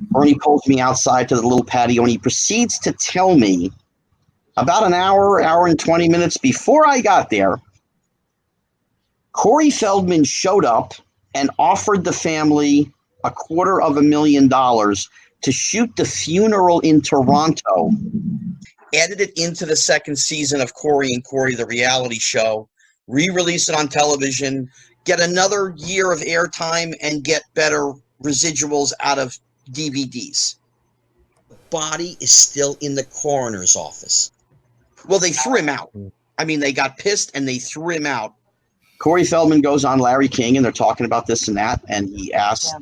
Bernie pulls me outside to the little patio, and he proceeds to tell me about an hour and 20 minutes before I got there, Corey Feldman showed up and offered the family $250,000 to shoot the funeral in Toronto, edit it into the second season of Corey and Corey, the reality show, re-release it on television, get another year of airtime, and get better residuals out of DVDs. The body is still in the coroner's office. Well, they threw him out. I mean, they got pissed and they threw him out. Corey Feldman goes on Larry King, and they're talking about this and that, and he asks,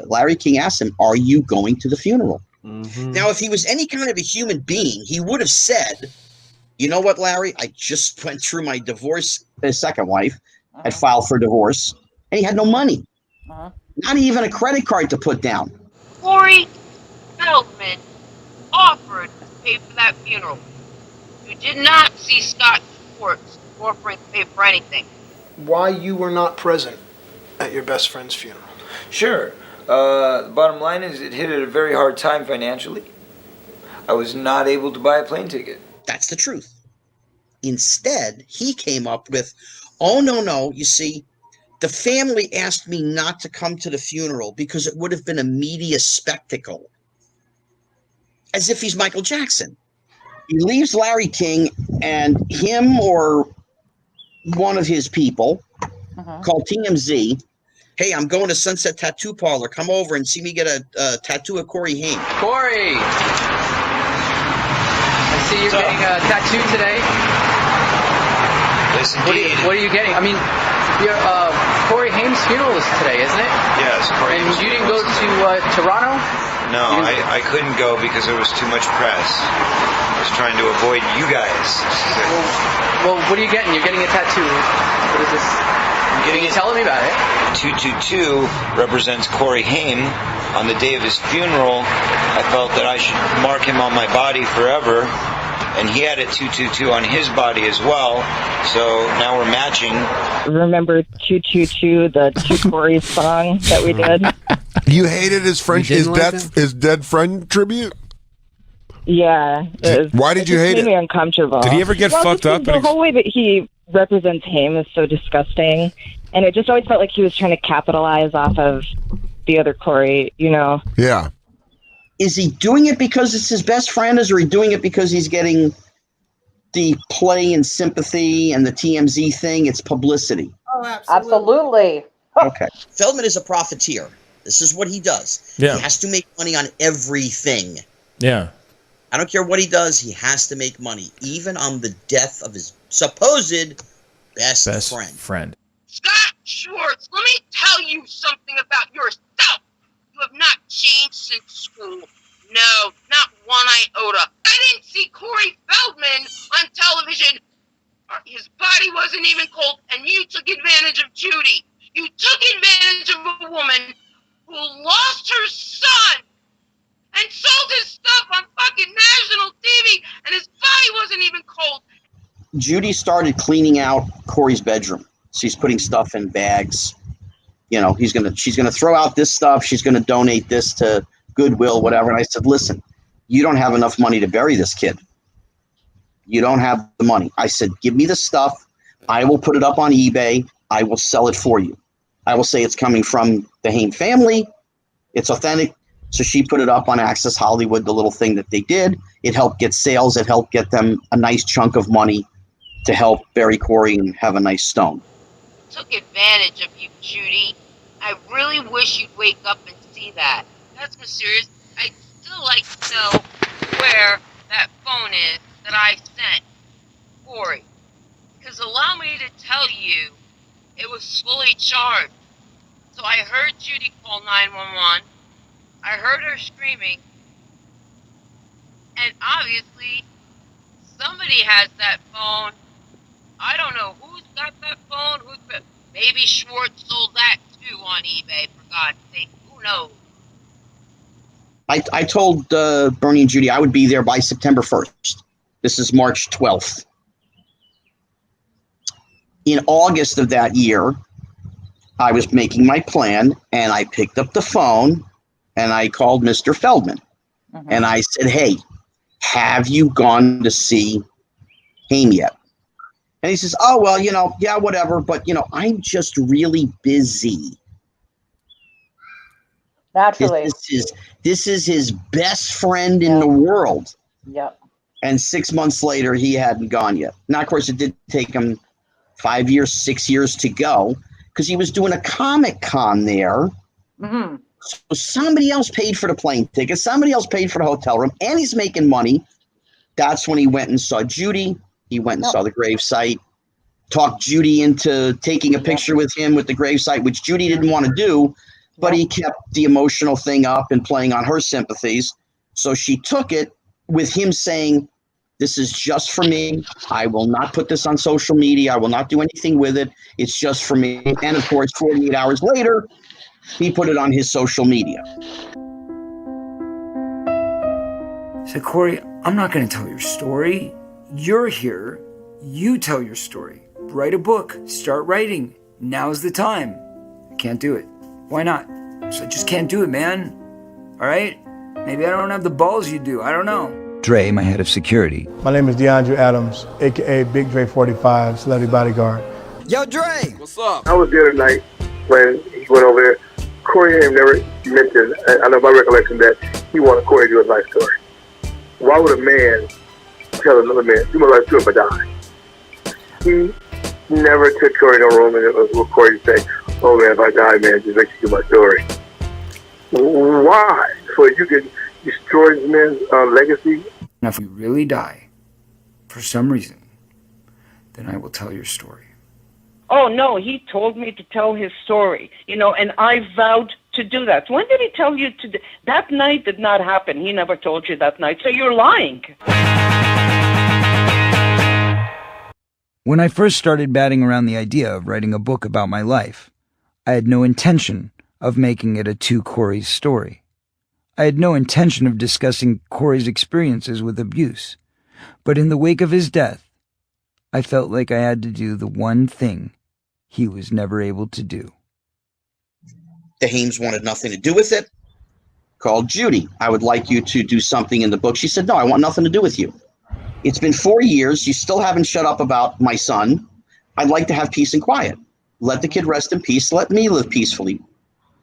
Larry King asks him, "Are you going to the funeral?" Mm-hmm. Now, if he was any kind of a human being, he would have said, "You know what, Larry? I just went through my divorce. His second wife had filed for divorce, and he had no money. Not even a credit card to put down." Corey Feldman offered to pay for that funeral. You did not see Scott Schwartz offering to pay for anything. Why you were not present at your best friend's funeral? Sure. The bottom line is it hit at a very hard time financially. I was not able to buy a plane ticket. That's the truth. Instead, he came up with, "Oh, no, you see, the family asked me not to come to the funeral because it would have been a media spectacle." As if he's Michael Jackson. He leaves Larry King, and him or one of his people called TMZ, "Hey, I'm going to Sunset Tattoo Parlor. Come over and see me get a tattoo of Corey Haim." Corey! I see you're getting a tattoo today. Yes, indeed. What are you getting? I mean, Corey Haim's funeral is today, isn't it? Yes, Corey. And you didn't go to Toronto? No, I couldn't go because there was too much press. I was trying to avoid you guys. Well, what are you getting? You're getting a tattoo. What is this? Can you tell me about it? 222 represents Corey Haim. On the day of his funeral, I felt that I should mark him on my body forever. And he had a 222 on his body as well. So now we're matching. Remember 222, the Two Corey song that we did? You hated his his dead friend tribute? Yeah. Why did you hate it? Made me it? uncomfortable. Did he ever get fucked up? The whole way that he represents Haim is so disgusting. And it just always felt like he was trying to capitalize off of the other Corey, you know? Yeah. Is he doing it because it's his best friend, or is he doing it because he's getting the play and sympathy and the TMZ thing? It's publicity. Oh, absolutely. Okay. Feldman is a profiteer. This is what he does. Yeah. He has to make money on everything. Yeah. I don't care what he does. He has to make money, even on the death of his supposed best friend. Scott Schwartz, let me tell you something about yourself. You have not changed since school. No, not one iota. I didn't see Corey Feldman on television. His body wasn't even cold, and you took advantage of Judy. You took advantage of a woman who lost her son and sold his stuff on fucking national TV, and his body wasn't even cold. Judy started cleaning out Corey's bedroom. She's putting stuff in bags. she's gonna throw out this stuff. She's gonna donate this to Goodwill, whatever. And I said, listen, you don't have enough money to bury this kid. You don't have the money. I said, give me the stuff. I will put it up on eBay. I will sell it for you. I will say it's coming from the Haim family. It's authentic. So she put it up on Access Hollywood, the little thing that they did. It helped get sales. It helped get them a nice chunk of money to help bury Corey and have a nice stone. Took advantage of you, Judy. I really wish you'd wake up and see that. That's mysterious. I'd still like to know where that phone is that I sent Corey. Because allow me to tell you, it was fully charged. So I heard Judy call 911. I heard her screaming. And obviously, somebody has that phone. I don't know who's got that phone. Maybe Schwartz sold that too on eBay, for God's sake. Who knows? I told Bernie and Judy I would be there by September 1st. This is March 12th. In August of that year, I was making my plan, and I picked up the phone, and I called Mr. Feldman. And I said, hey, have you gone to see Haim yet? And he says, oh, well, yeah, whatever. But, I'm just really busy. Naturally. This is his best friend in the world. Yep. And 6 months later, he hadn't gone yet. Now, of course, it did take him 5 years, 6 years to go because he was doing a Comic Con there. Mm-hmm. So somebody else paid for the plane ticket. Somebody else paid for the hotel room, and he's making money. That's when he went and saw Judy. He went and saw the gravesite, talked Judy into taking a picture with him with the gravesite, which Judy didn't want to do, but he kept the emotional thing up and playing on her sympathies. So she took it with him saying, this is just for me. I will not put this on social media. I will not do anything with it. It's just for me. And of course, 48 hours later, he put it on his social media. So, Corey, I'm not going to tell your story. You're here. You tell your story. Write a book. Start writing. Now's the time. I can't do it. Why not? So I just can't do it, man. All right? Maybe I don't have the balls you do. I don't know. Dre, my head of security. My name is DeAndre Adams, a.k.a. Big Dre 45, celebrity bodyguard. Yo, Dre! What's up? I was there tonight when he went over there. Corey Haim never mentioned, I know my recollection, that he wanted Corey to do his life story. Why would a man tell another man, do my life story but die? He never took Corey in a room and it was with Corey to say, oh man, if I die, man, just make you do my story. Why? So you can destroy this man's legacy? Now, if you really die, for some reason, then I will tell your story. Oh, no, he told me to tell his story, and I vowed to do that. When did he tell you to do? That night did not happen. He never told you that night, so you're lying. When I first started batting around the idea of writing a book about my life, I had no intention of making it a two Corey's story. I had no intention of discussing Corey's experiences with abuse. But in the wake of his death, I felt like I had to do the one thing he was never able to do. The Haims wanted nothing to do with it. Called Judy. I would like you to do something in the book. She said, no, I want nothing to do with you. It's been 4 years. You still haven't shut up about my son. I'd like to have peace and quiet. Let the kid rest in peace. Let me live peacefully.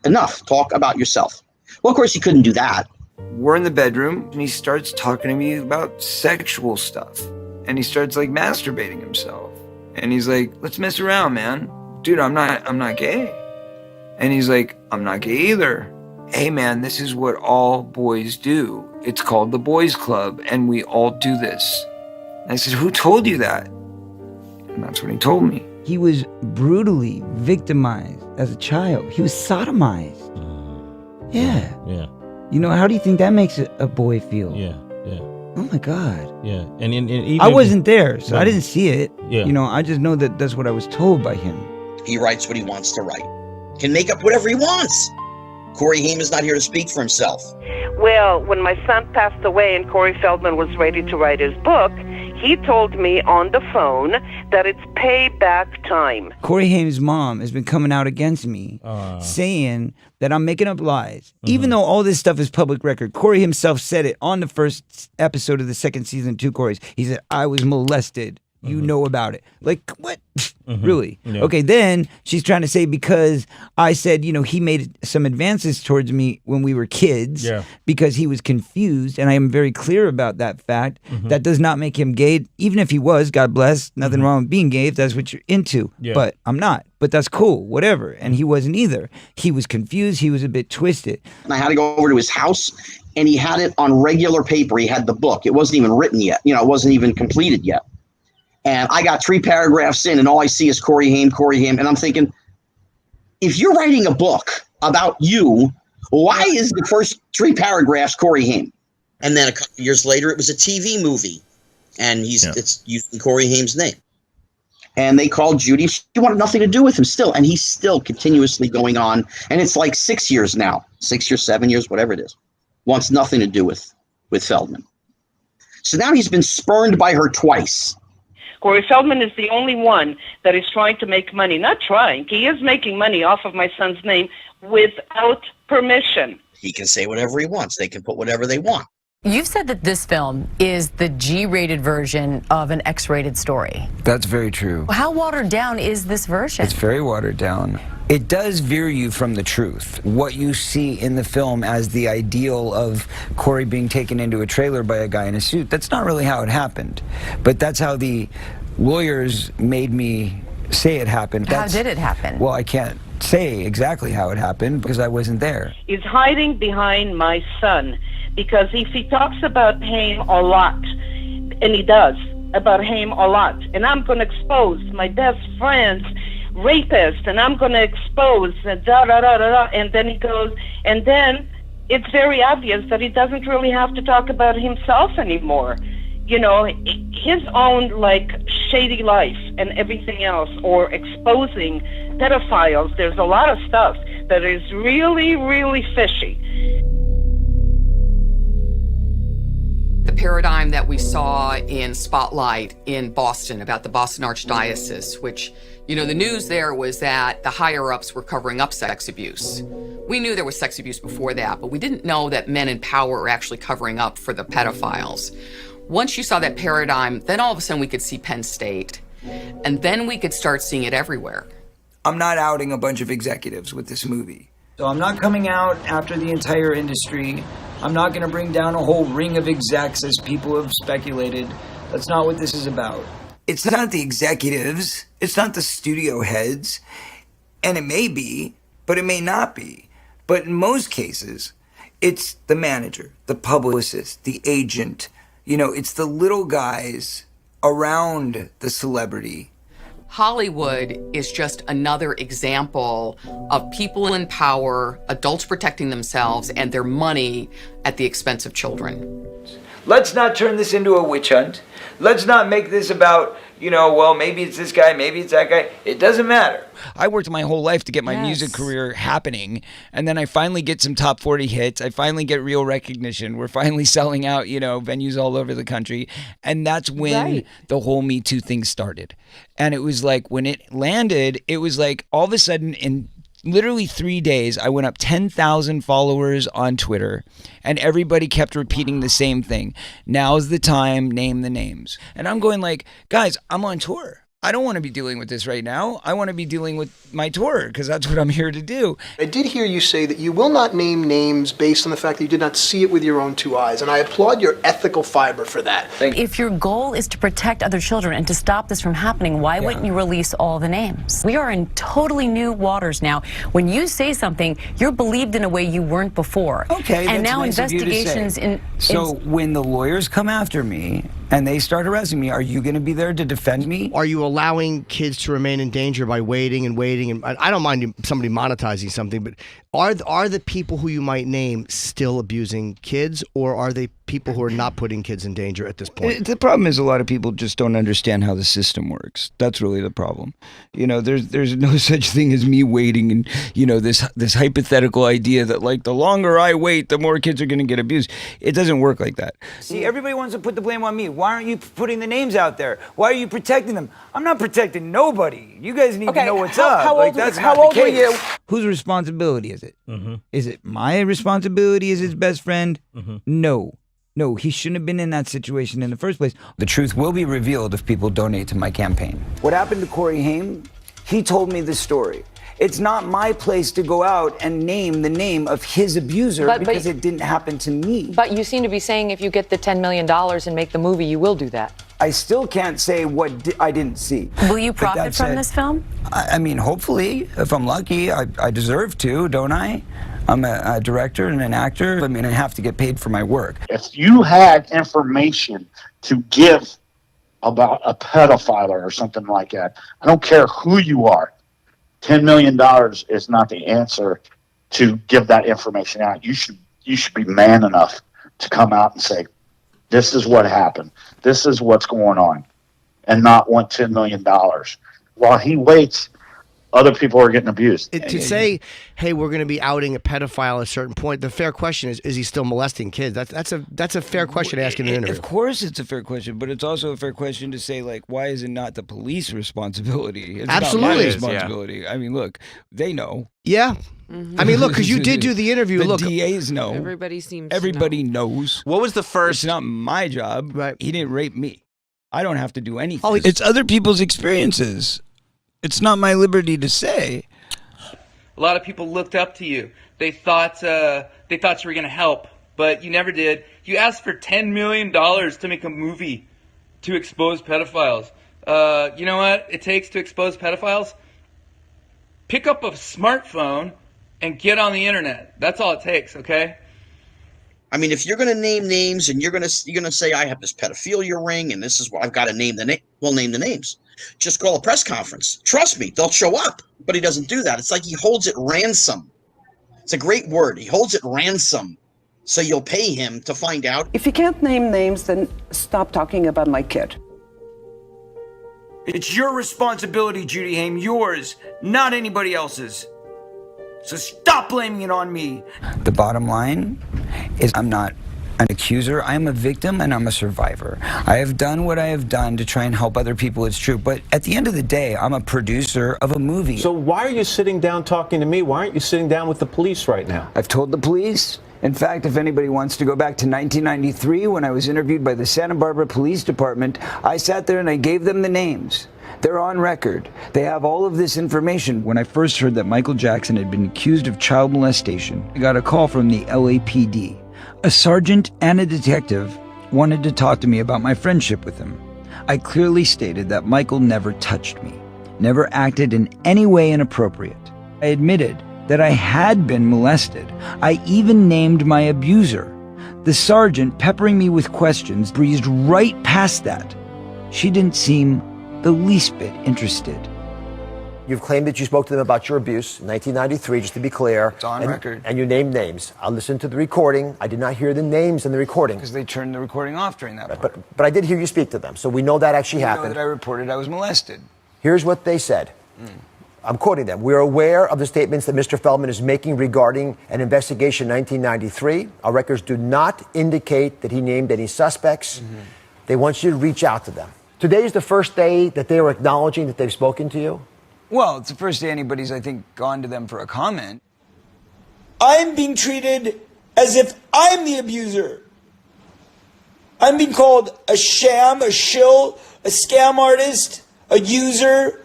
Enough. Talk about yourself. Well, of course, you couldn't do that. We're in the bedroom, and he starts talking to me about sexual stuff. And he starts, masturbating himself. And he's like, let's mess around, man. Dude, I'm not gay. And he's like, I'm not gay either. Hey, man, this is what all boys do. It's called the boys club, and we all do this. And I said, who told you that? And that's what he told me. He was brutally victimized as a child. He was sodomized. Yeah. Yeah. How do you think that makes a boy feel? Yeah. Oh my God. Yeah. And even I wasn't there, so I didn't see it. Yeah. I just know that that's what I was told by him. He writes what he wants to write. Can make up whatever he wants. Corey Haim is not here to speak for himself. Well, when my son passed away and Corey Feldman was ready to write his book, He told me on the phone that it's payback time. Corey Haim's mom has been coming out against me, saying that I'm making up lies. Even though all this stuff is public record, Corey himself said it on the first episode of the second season, 2 Corey's. He said, I was molested. You know about it. Like, what? Really? Yeah. Okay, then she's trying to say because I said, he made some advances towards me when we were kids because he was confused, and I am very clear about that fact. That does not make him gay. Even if he was, God bless, nothing wrong with being gay if that's what you're into. Yeah. But I'm not. But that's cool, whatever. And he wasn't either. He was confused. He was a bit twisted. And I had to go over to his house, and he had it on regular paper. He had the book. It wasn't even written yet. It wasn't even completed yet. And I got 3 paragraphs in, and all I see is Corey Haim. And I'm thinking, if you're writing a book about you, why is the first 3 paragraphs Corey Haim? And then a couple of years later, it was a TV movie, and it's using Corey Haim's name. And they called Judy. She wanted nothing to do with him still, and he's still continuously going on. And it's like 6 years now, 6 years, 7 years, whatever it is. Wants nothing to do with Feldman. So now he's been spurned by her twice. Corey Feldman is the only one that is trying to make money. Not trying. He is making money off of my son's name without permission. He can say whatever he wants. They can put whatever they want. You've said that this film is the G-rated version of an X-rated story. That's very true. How watered down is this version? It's very watered down. It does veer you from the truth. What you see in the film as the ideal of Corey being taken into a trailer by a guy in a suit, that's not really how it happened. But that's how the lawyers made me say it happened. How did it happen? Well, I can't say exactly how it happened because I wasn't there. He's hiding behind my son because if he talks about Haim a lot, and he does, about Haim a lot, and I'm going to expose my best friend's rapist, and I'm going to expose, and then he goes, and then it's very obvious that he doesn't really have to talk about himself anymore. His own, shady life and everything else, or exposing pedophiles. There's a lot of stuff that is really, really fishy. The paradigm that we saw in Spotlight in Boston about the Boston Archdiocese, which, the news there was that the higher-ups were covering up sex abuse. We knew there was sex abuse before that, but we didn't know that men in power were actually covering up for the pedophiles. Once you saw that paradigm, then all of a sudden we could see Penn State, and then we could start seeing it everywhere. I'm not outing a bunch of executives with this movie. So I'm not coming out after the entire industry. I'm not going to bring down a whole ring of execs as people have speculated. That's not what this is about. It's not the executives. It's not the studio heads. And it may be, but it may not be. But in most cases, it's the manager, the publicist, the agent. It's the little guys around the celebrity. Hollywood is just another example of people in power, adults protecting themselves and their money at the expense of children. Let's not turn this into a witch hunt. Let's not make this about, maybe it's this guy, maybe it's that guy. It doesn't matter. I worked my whole life to get my music career happening, and then I finally get some top 40 hits. I finally get real recognition. We're finally selling out, venues all over the country. And that's when the whole Me Too thing started. And it was like when it landed, it was like all of a sudden in literally 3 days, I went up 10,000 followers on Twitter, and everybody kept repeating the same thing. Now's the time, name the names. And I'm going guys, I'm on tour. I don't want to be dealing with this right now. I want to be dealing with my tour because that's what I'm here to do. I did hear you say that you will not name names based on the fact that you did not see it with your own 2 eyes, and I applaud your ethical fiber for that. If your goal is to protect other children and to stop this from happening, why wouldn't you release all the names? We are in totally new waters now. When you say something, you're believed in a way you weren't before. Okay, and that's now nice of you to investigations say. So when the lawyers come after me and they start arresting me, are you going to be there to defend me? Are you allowing kids to remain in danger by waiting? And I don't mind somebody monetizing something, but are the people who you might name still abusing kids, or are they people who are not putting kids in danger at this point? The problem is a lot of people just don't understand how the system works. That's really the problem. There's no such thing as me waiting and, this hypothetical idea that like the longer I wait, the more kids are going to get abused. It doesn't work like that. See, everybody wants to put the blame on me. Why aren't you putting the names out there? Why are you protecting them? I'm not protecting nobody. You guys need to know what's up. How Like, old, that's how not old the were case. you? Whose responsibility is it? Is it my responsibility as his best friend? No, he shouldn't have been in that situation in the first place. The truth will be revealed if people donate to my campaign. What happened to Corey Haim? He told me the story. It's not my place to go out and name the name of his abuser because it didn't happen to me. But you seem to be saying if you get the $10 million and make the movie, you will do that. I still can't say what I didn't see. Will you profit from this film? I mean, hopefully, if I'm lucky, I deserve to, don't I? I'm a director and an actor. I mean, I have to get paid for my work. If you had information to give about a pedophile or something like that, I don't care who you are, $10 million is not the answer to give that information out. You should be man enough to come out and say, this is what happened. This is what's going on, and not want $10 million. While he waits, other people are getting abused. To say, hey, we're going to be outing a pedophile at a certain point, the fair question is he still molesting kids? That's a fair question to ask in an interview. Of course it's a fair question, but it's also a fair question to say, like, why is it not the police responsibility? It's Absolutely. not my responsibility. I mean, look, they know. Yeah. I mean, look, because you did do the interview. The Look, DAs know. Everybody knows. What was the first? It's not my job. Right. He didn't rape me. I don't have to do anything. Oh, it's other people's experiences. It's not my liberty to say. A lot of people looked up to you. They thought you were going to help, but you never did. You asked for $10 million to make a movie to expose pedophiles. You know what it takes to expose pedophiles? Pick up a smartphone and get on the internet. That's all it takes, okay? I mean, if you're going to name names and you're going to say I have this pedophilia ring and this is what I've got to name the name, we'll name the names. Just call a press conference. Trust me, they'll show up. But he doesn't do that. It's like he holds it ransom. It's a great word. He holds it ransom. So you'll pay him to find out. If you can't name names, then stop talking about my kid. It's your responsibility, Judy Haim, yours, not anybody else's. So stop blaming it on me. The bottom line is I'm not an accuser. I am a victim and I'm a survivor. I have done what I have done to try and help other people. It's true. But at the end of the day, I'm a producer of a movie. So why are you sitting down talking to me? Why aren't you sitting down with the police right now? I've told the police. In fact, if anybody wants to go back to 1993 when I was interviewed by the Santa Barbara Police Department, I sat there and I gave them the names. They're on record. They have all of this information. When I first heard that Michael Jackson had been accused of child molestation, I got a call from the LAPD. A sergeant and a detective wanted to talk to me about my friendship with him. I clearly stated that Michael never touched me, never acted in any way inappropriate. I admitted that I had been molested. I even named my abuser. The sergeant, peppering me with questions, breezed right past that. She didn't seem the least bit interested. You've claimed that you spoke to them about your abuse in 1993, just to be clear. It's on record. And you named names. I listened to the recording. I did not hear the names in the recording. Because they turned the recording off during that part. But I did hear you speak to them, so we know that actually happened. Know that I reported I was molested. Here's what they said. I'm quoting them. We're aware of the statements that Mr. Feldman is making regarding an investigation in 1993. Our records do not indicate that he named any suspects. They want you to reach out to them. Today is the first day that they are acknowledging that they've spoken to you? Well, it's the first day anybody's, I think, gone to them for a comment. I'm being treated as if I'm the abuser. I'm being called a sham, a shill, a scam artist, a user,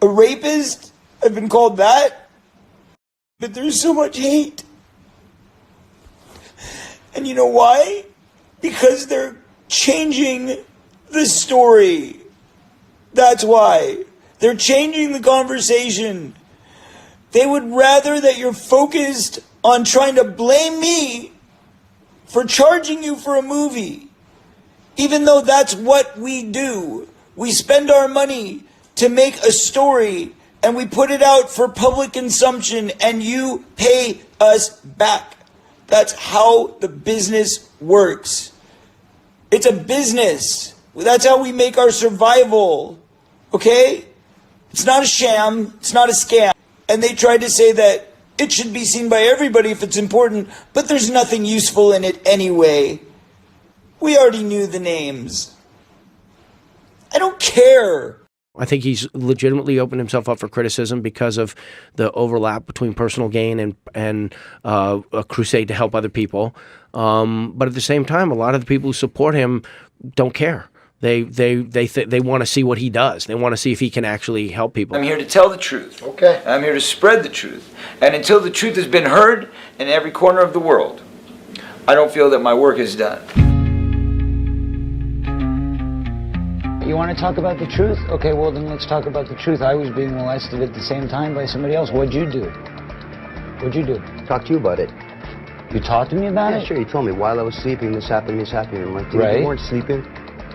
a rapist. I've been called that. But there's so much hate. And you know why? Because they're changing the story. That's why. They're changing the conversation. They would rather that you're focused on trying to blame me for charging you for a movie. Even though that's what we do. We spend our money to make a story and we put it out for public consumption and you pay us back. That's how the business works. It's a business. That's how we make our survival. Okay? It's not a sham. It's not a scam. And they tried to say that it should be seen by everybody if it's important, but there's nothing useful in it anyway. We already knew the names. I don't care. I think he's legitimately opened himself up for criticism because of the overlap between personal gain and a crusade to help other people. But at the same time, a lot of the people who support him don't care. They want to see what he does. They want to see if he can actually help people. I'm here to tell the truth. Okay. I'm here to spread the truth. And until the truth has been heard in every corner of the world, I don't feel that my work is done. You want to talk about the truth? Okay, well then let's talk about the truth. I was being molested at the same time by somebody else. What'd you do? What'd you do? Talk to you about it. You talked to me about it? Yeah, sure. You told me while I was sleeping, this happened. I'm like, dude, right. You weren't sleeping?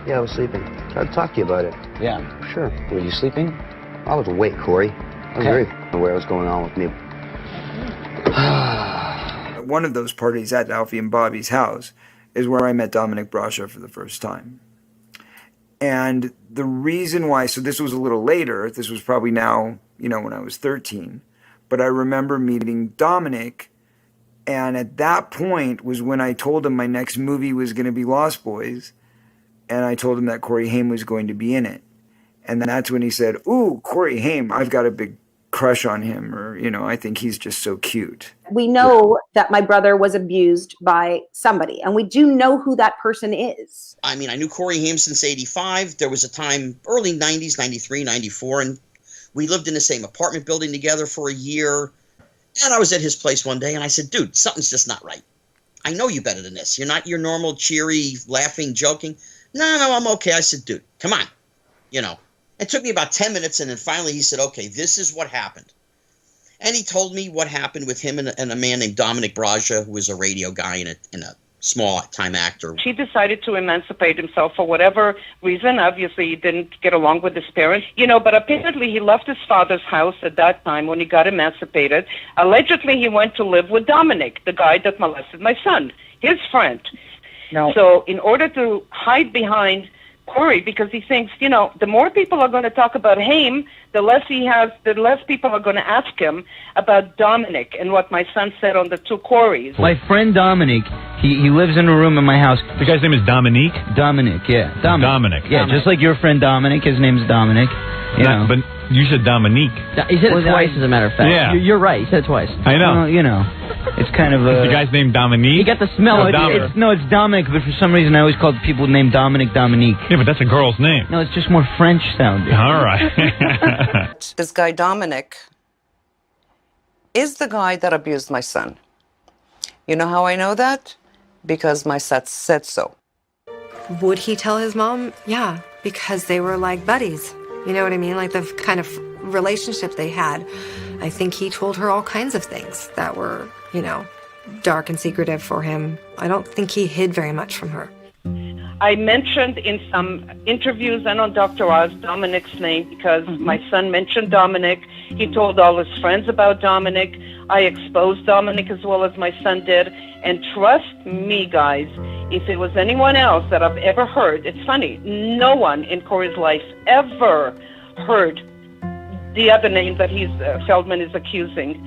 Yeah, I was sleeping. Tried to talk to you about it. Yeah. Sure. Were you sleeping? I was awake, Corey. I was very aware of what's going on with me. One of those parties at Alfie and Bobby's house is where I met Dominic Brasha for the first time. And the reason why, so this was a little later, this was probably now, when I was 13, but I remember meeting Dominic, and at that point was when I told him my next movie was going to be Lost Boys, and I told him that Corey Haim was going to be in it. And that's when he said, ooh, Corey Haim, I've got a big crush on him, or, I think he's just so cute. We know that my brother was abused by somebody, and we do know who that person is. I mean, I knew Corey Haim since 85. There was a time, early 90s, 93, 94, and we lived in the same apartment building together for a year. And I was at his place one day, and I said, dude, something's just not right. I know you better than this. You're not your normal, cheery, laughing, joking. No, I'm okay. I said, dude, come on. It took me about 10 minutes, and then finally he said, okay, this is what happened. And he told me what happened with him and a man named Dominic Brasha, who was a radio guy and a small-time actor. He decided to emancipate himself for whatever reason. Obviously, he didn't get along with his parents, but apparently he left his father's house at that time when he got emancipated. Allegedly, he went to live with Dominic, the guy that molested my son, his friend. No. So in order to hide behind Corey, because he thinks, the more people are going to talk about Haim, the less people are going to ask him about Dominic and what my son said on the two Coreys. My friend Dominic, he lives in a room in my house. The guy's name is Dominique? Dominic, yeah. Dominic. Yeah, just like your friend Dominic. His name's Dominic. But you said Dominique. He said it twice, as a matter of fact. Yeah. You're right. He said it twice. I know. It's kind of Is the guy's name Dominique? You got the smell. It's Dominic, but for some reason I always called people named Dominique. Yeah, but that's a girl's name. No, it's just more French sounding. All right. This guy Dominic is the guy that abused my son. You know how I know that? Because my son said so. Would he tell his mom? Yeah, because they were like buddies. You know what I mean? Like the kind of relationship they had. I think he told her all kinds of things that were, dark and secretive for him. I don't think he hid very much from her. I mentioned in some interviews and on Dr. Oz Dominic's name because my son mentioned Dominic. He told all his friends about Dominic. I exposed Dominic as well as my son did. And trust me, guys, if it was anyone else that I've ever heard, it's funny, no one in Corey's life ever heard the other name that Feldman is accusing.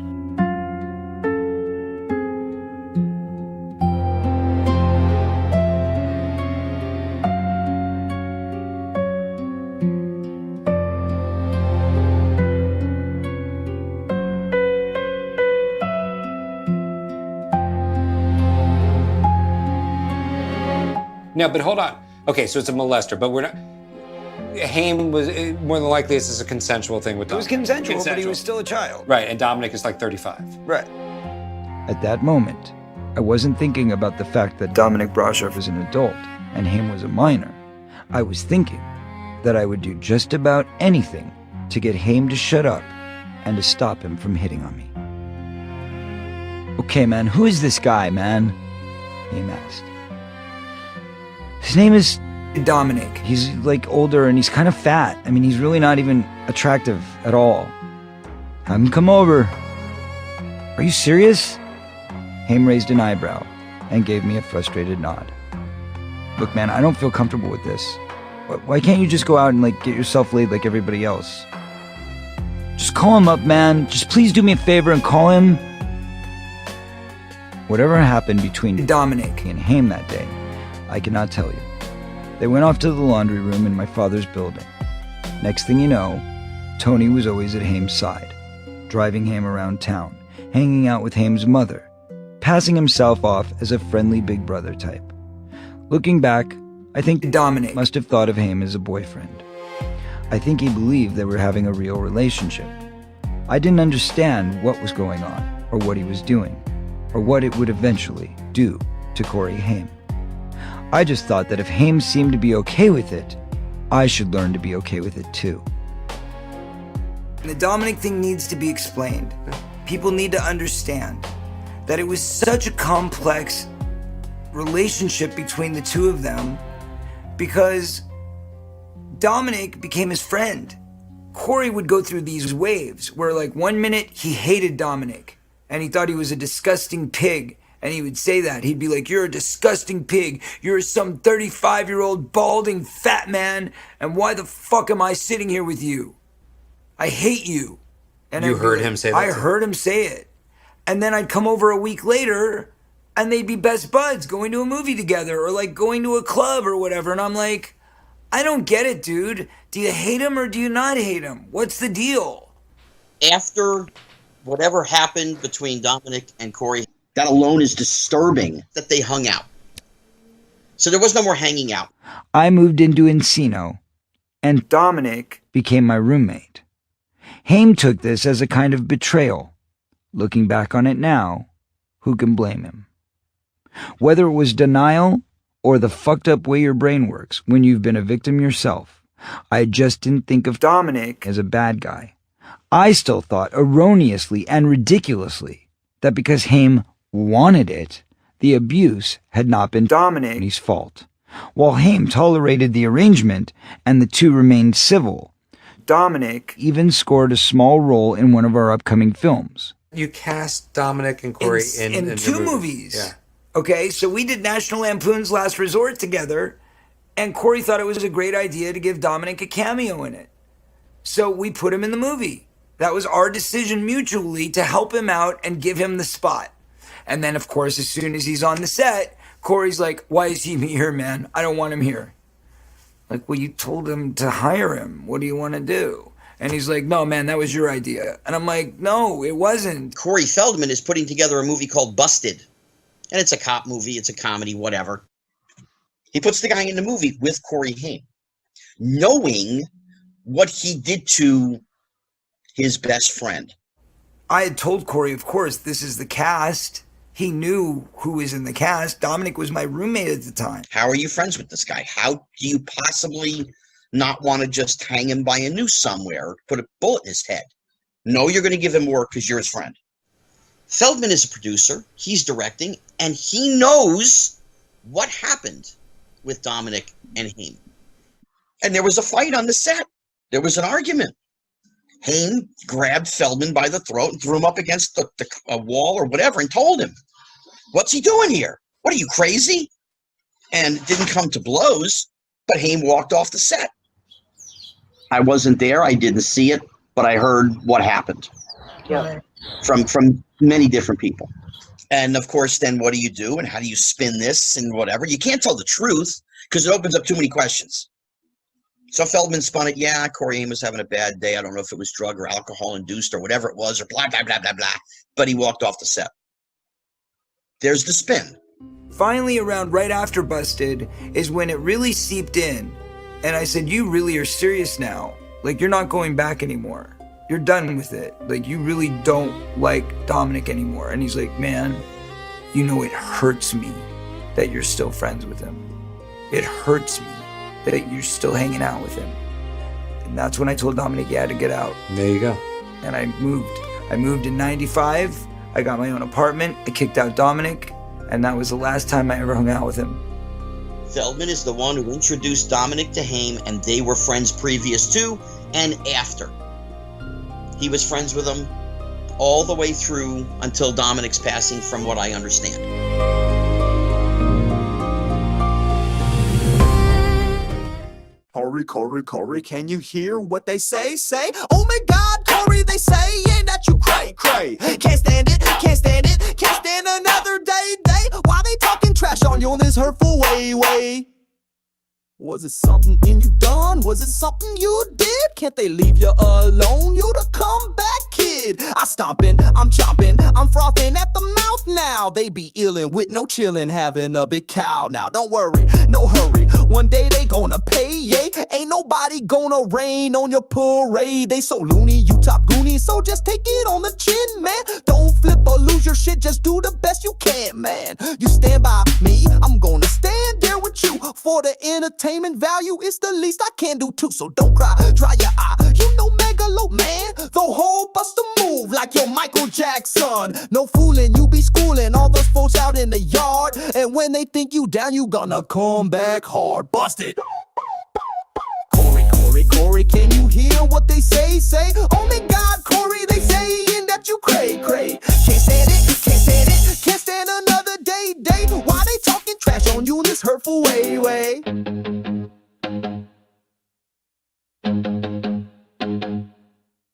No, but hold on. Okay, so it's a molester, but we're not. Haim was more than likely this is a consensual thing with Dominic. It was consensual, but he was still a child. Right, and Dominic is like 35. Right. At that moment, I wasn't thinking about the fact that Dominic Brasha was an adult and Haim was a minor. I was thinking that I would do just about anything to get Haim to shut up and to stop him from hitting on me. Okay, man, who is this guy, man? Haim asked. His name is Dominic. He's like older and he's kind of fat. I mean, he's really not even attractive at all. Have him come over. Are you serious? Haim raised an eyebrow and gave me a frustrated nod. Look, man, I don't feel comfortable with this. Why can't you just go out and get yourself laid like everybody else? Just call him up, man. Just please do me a favor and call him. Whatever happened between Dominic and Haim that day, I cannot tell you. They went off to the laundry room in my father's building. Next thing you know, Tony was always at Haim's side, driving Haim around town, hanging out with Haim's mother, passing himself off as a friendly big brother type. Looking back, I think Dominic must have thought of Haim as a boyfriend. I think he believed they were having a real relationship. I didn't understand what was going on, or what he was doing, or what it would eventually do to Corey Haim. I just thought that if Haim seemed to be okay with it, I should learn to be okay with it too. The Dominic thing needs to be explained. People need to understand that it was such a complex relationship between the two of them because Dominic became his friend. Corey would go through these waves where 1 minute he hated Dominic and he thought he was a disgusting pig. And he would say that. He'd be like, "You're a disgusting pig. You're some 35-year-old balding fat man. And why the fuck am I sitting here with you? I hate you." And You I'd be heard like, him say that? I heard him say it. And then I'd come over a week later and they'd be best buds going to a movie together or going to a club or whatever. And I'm like, I don't get it, dude. Do you hate him or do you not hate him? What's the deal? After whatever happened between Dominic and Corey, that alone is disturbing that they hung out. So there was no more hanging out. I moved into Encino, and Dominic became my roommate. Haim took this as a kind of betrayal. Looking back on it now, who can blame him? Whether it was denial or the fucked up way your brain works when you've been a victim yourself, I just didn't think of Dominic as a bad guy. I still thought erroneously and ridiculously that because Haim wanted it, the abuse had not been Dominic's fault. While Haim tolerated the arrangement and the two remained civil, Dominic even scored a small role in one of our upcoming films. You cast Dominic and Corey in two your movies. Yeah. Okay, so we did National Lampoon's Last Resort together, and Corey thought it was a great idea to give Dominic a cameo in it. So we put him in the movie. That was our decision mutually to help him out and give him the spot. And then, of course, as soon as he's on the set, Corey's like, "Why is he here, man? I don't want him here." Like, "Well, you told him to hire him. What do you want to do?" And he's like, "No, man, that was your idea." And I'm like, "No, it wasn't." Corey Feldman is putting together a movie called Busted. And it's a cop movie, it's a comedy, whatever. He puts the guy in the movie with Corey Haim, knowing what he did to his best friend. I had told Corey, of course, this is the cast. He knew who was in the cast. Dominic was my roommate at the time. How are you friends with this guy? How do you possibly not want to just hang him by a noose somewhere, put a bullet in his head? No, you're going to give him work because you're his friend. Feldman is a producer. He's directing, and he knows what happened with Dominic and Haim. And there was a fight on the set. There was an argument. Haim grabbed Feldman by the throat and threw him up against a wall or whatever and told him, "What's he doing here? What are you, crazy?" And it didn't come to blows, but Haim walked off the set. I wasn't there. I didn't see it, but I heard what happened. Yeah. From many different people. And of course, then what do you do? And how do you spin this and whatever? You can't tell the truth because it opens up too many questions. So Feldman spun it. Yeah, Corey Haim was having a bad day. I don't know if it was drug or alcohol induced or whatever it was, or blah, blah, blah, blah, blah. But he walked off the set. There's the spin. Finally, around right after Busted is when it really seeped in. And I said, "You really are serious now. Like, you're not going back anymore. You're done with it. Like, you really don't like Dominic anymore." And he's like, "Man, you know, it hurts me that you're still friends with him. It hurts me that you're still hanging out with him." And that's when I told Dominic he had to get out. There you go. And I moved. I moved in 95. I got my own apartment. I kicked out Dominic. And that was the last time I ever hung out with him. Feldman is the one who introduced Dominic to Haim, and they were friends previous to and after. He was friends with him all the way through until Dominic's passing, from what I understand. Corey, can you hear what they say? Oh my God, Corey, they say, yeah, that you cray. Can't stand it, can't stand another day. Why they talking trash on you in this hurtful way? Was it something you done? Was it something you did? Can't they leave you alone? You the comeback kid. I stomping, I'm chomping, I'm frothing at the mouth now. They be illin' with no chillin', having a big cow. Now don't worry, no hurry. One day they gonna pay, yeah. Ain't nobody gonna rain on your parade. They so loony, you top goony, so just take it on the chin, man. Don't flip or lose your shit, just do the best you can, man. You stand by me, I'm gonna stand there with you. For the entertainment value, it's the least I can do too. So don't cry, dry your eye. You know Megalo, man, the whole bust a move like your Michael Jackson. No fooling, you be schooling all those folks out in the yard. And when they think you down, you gonna come back hard. Bust it. Corey, can you hear what they say? Oh my God, Corey, they saying that you cray. Can't stand another day. Why they talking trash on you in this hurtful way?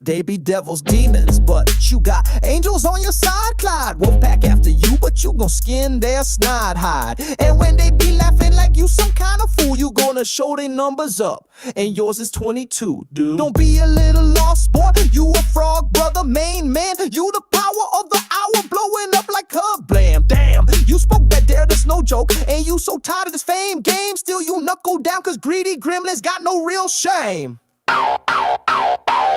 They be devils, demons, but you got angels on your side, Clyde. Wolfpack after you, but you gon' skin their snide hide. And when they be laughing like you some kind of fool, you gonna show their numbers up, and yours is 22, dude. Don't be a little lost boy, you a frog brother, main man. You the power of the hour, blowing up like a blam. Damn, you spoke that dare, that's no joke. And you so tired of this fame game, still you knuckle down, cause greedy gremlins got no real shame.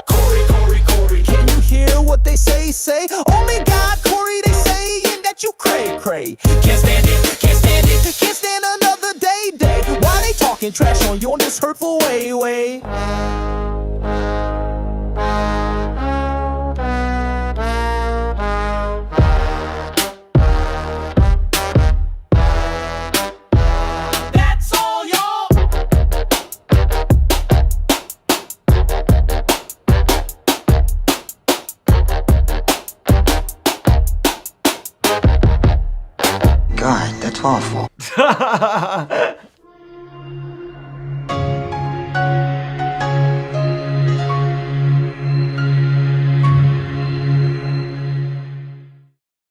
Corey, can you hear what they say? Oh my God, Corey, they saying that you cray. Can't stand another day. Why they talking trash on you in this hurtful way? That's all, y'all. God, that's awful.